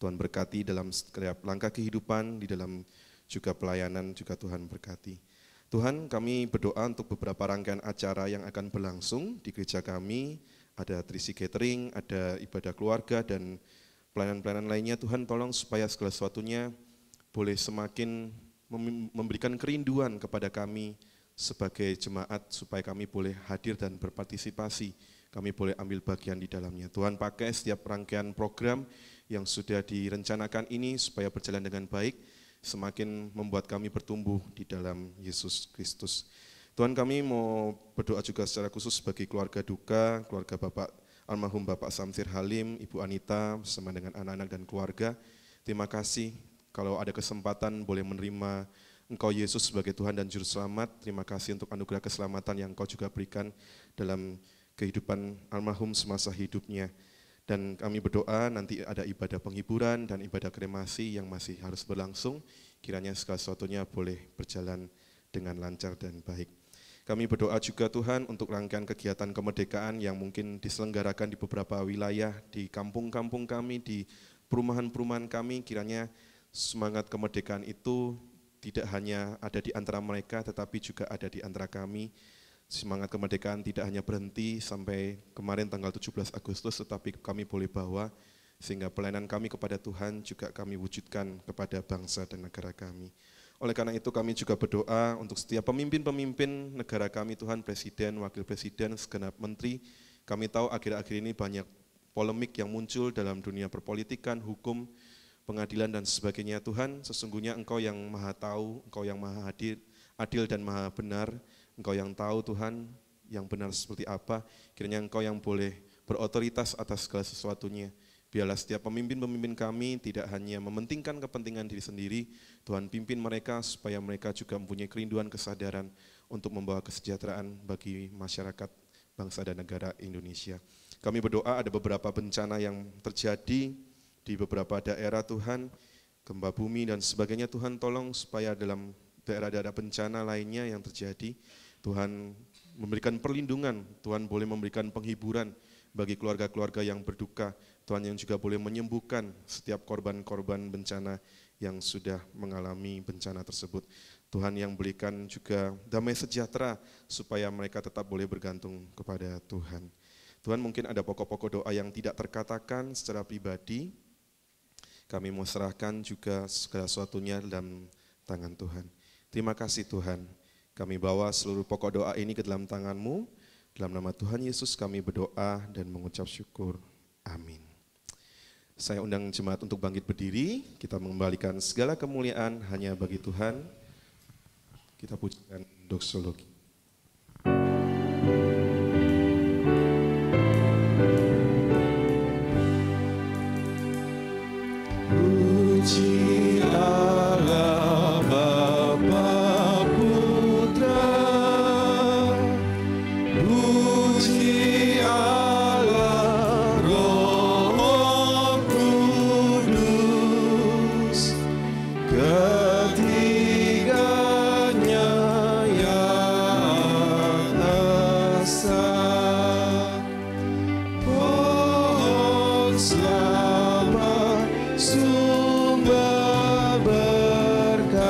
Tuhan berkati dalam setiap langkah kehidupan, di dalam juga pelayanan juga Tuhan berkati. Tuhan, kami berdoa untuk beberapa rangkaian acara yang akan berlangsung di gereja kami, ada Trisi Catering, ada ibadah keluarga, dan pelayanan-pelayanan lainnya. Tuhan tolong supaya segala sesuatunya boleh semakin memberikan kerinduan kepada kami sebagai jemaat, supaya kami boleh hadir dan berpartisipasi, kami boleh ambil bagian di dalamnya. Tuhan pakai setiap rangkaian program yang sudah direncanakan ini supaya berjalan dengan baik, semakin membuat kami bertumbuh di dalam Yesus Kristus. Tuhan, kami mau berdoa juga secara khusus bagi keluarga duka, keluarga almarhum Bapak Samsir Halim, Ibu Anita, bersama dengan anak-anak dan keluarga. Terima kasih kalau ada kesempatan boleh menerima Engkau Yesus sebagai Tuhan dan Juru Selamat. Terima kasih untuk anugerah keselamatan yang Engkau juga berikan dalam kehidupan almarhum semasa hidupnya. Dan kami berdoa nanti ada ibadah penghiburan dan ibadah kremasi yang masih harus berlangsung. Kiranya segala sesuatunya boleh berjalan dengan lancar dan baik. Kami berdoa juga Tuhan untuk rangkaian kegiatan kemerdekaan yang mungkin diselenggarakan di beberapa wilayah, di kampung-kampung kami, di perumahan-perumahan kami. Kiranya semangat kemerdekaan itu tidak hanya ada di antara mereka, tetapi juga ada di antara kami. Semangat kemerdekaan tidak hanya berhenti sampai kemarin tanggal 17 Agustus, tetapi kami boleh bawa sehingga pelayanan kami kepada Tuhan juga kami wujudkan kepada bangsa dan negara kami. Oleh karena itu kami juga berdoa untuk setiap pemimpin-pemimpin negara kami Tuhan, Presiden, Wakil Presiden, segenap Menteri. Kami tahu akhir-akhir ini banyak polemik yang muncul dalam dunia perpolitikan, hukum, pengadilan dan sebagainya. Tuhan, sesungguhnya Engkau yang maha tahu, Engkau yang maha adil dan maha benar. Engkau yang tahu Tuhan, yang benar seperti apa, kiranya Engkau yang boleh berotoritas atas segala sesuatunya. Biarlah setiap pemimpin-pemimpin kami tidak hanya mementingkan kepentingan diri sendiri, Tuhan pimpin mereka supaya mereka juga mempunyai kerinduan kesadaran untuk membawa kesejahteraan bagi masyarakat, bangsa dan negara Indonesia. Kami berdoa ada beberapa bencana yang terjadi di beberapa daerah Tuhan, gempa bumi dan sebagainya. Tuhan tolong supaya dalam daerah-daerah bencana lainnya yang terjadi, Tuhan memberikan perlindungan, Tuhan boleh memberikan penghiburan bagi keluarga-keluarga yang berduka, Tuhan yang juga boleh menyembuhkan setiap korban-korban bencana yang sudah mengalami bencana tersebut. Tuhan yang berikan juga damai sejahtera supaya mereka tetap boleh bergantung kepada Tuhan. Tuhan, mungkin ada pokok-pokok doa yang tidak terkatakan secara pribadi, kami mau serahkan juga segala sesuatunya dalam tangan Tuhan. Terima kasih Tuhan. Kami bawa seluruh pokok doa ini ke dalam tangan-Mu. Dalam nama Tuhan Yesus kami berdoa dan mengucap syukur. Amin. Saya undang jemaat untuk bangkit berdiri. Kita mengembalikan segala kemuliaan hanya bagi Tuhan. Kita pujikan doksologi. Puji Allah Bapa Putra, puji Allah Roh Kudus, ketiganya yang esa. Pohon selamat sumber berkat.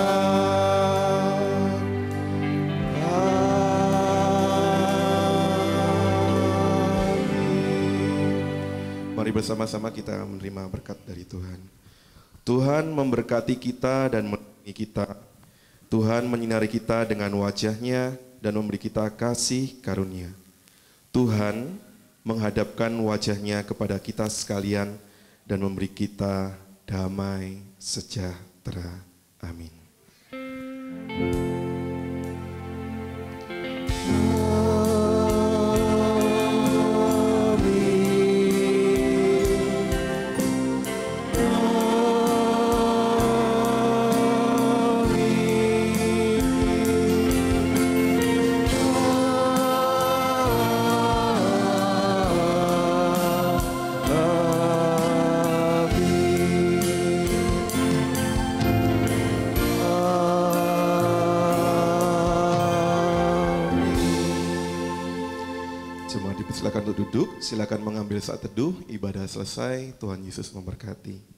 Mari bersama-sama kita menerima berkat dari Tuhan. Tuhan memberkati kita dan melindungi kita. Tuhan menyinari kita dengan wajah-Nya dan memberi kita kasih karunia. Tuhan menghadapkan wajah-Nya kepada kita sekalian dan memberi kita damai sejahtera. Amin. Silakan untuk duduk, silakan mengambil saat teduh, ibadah selesai, Tuhan Yesus memberkati.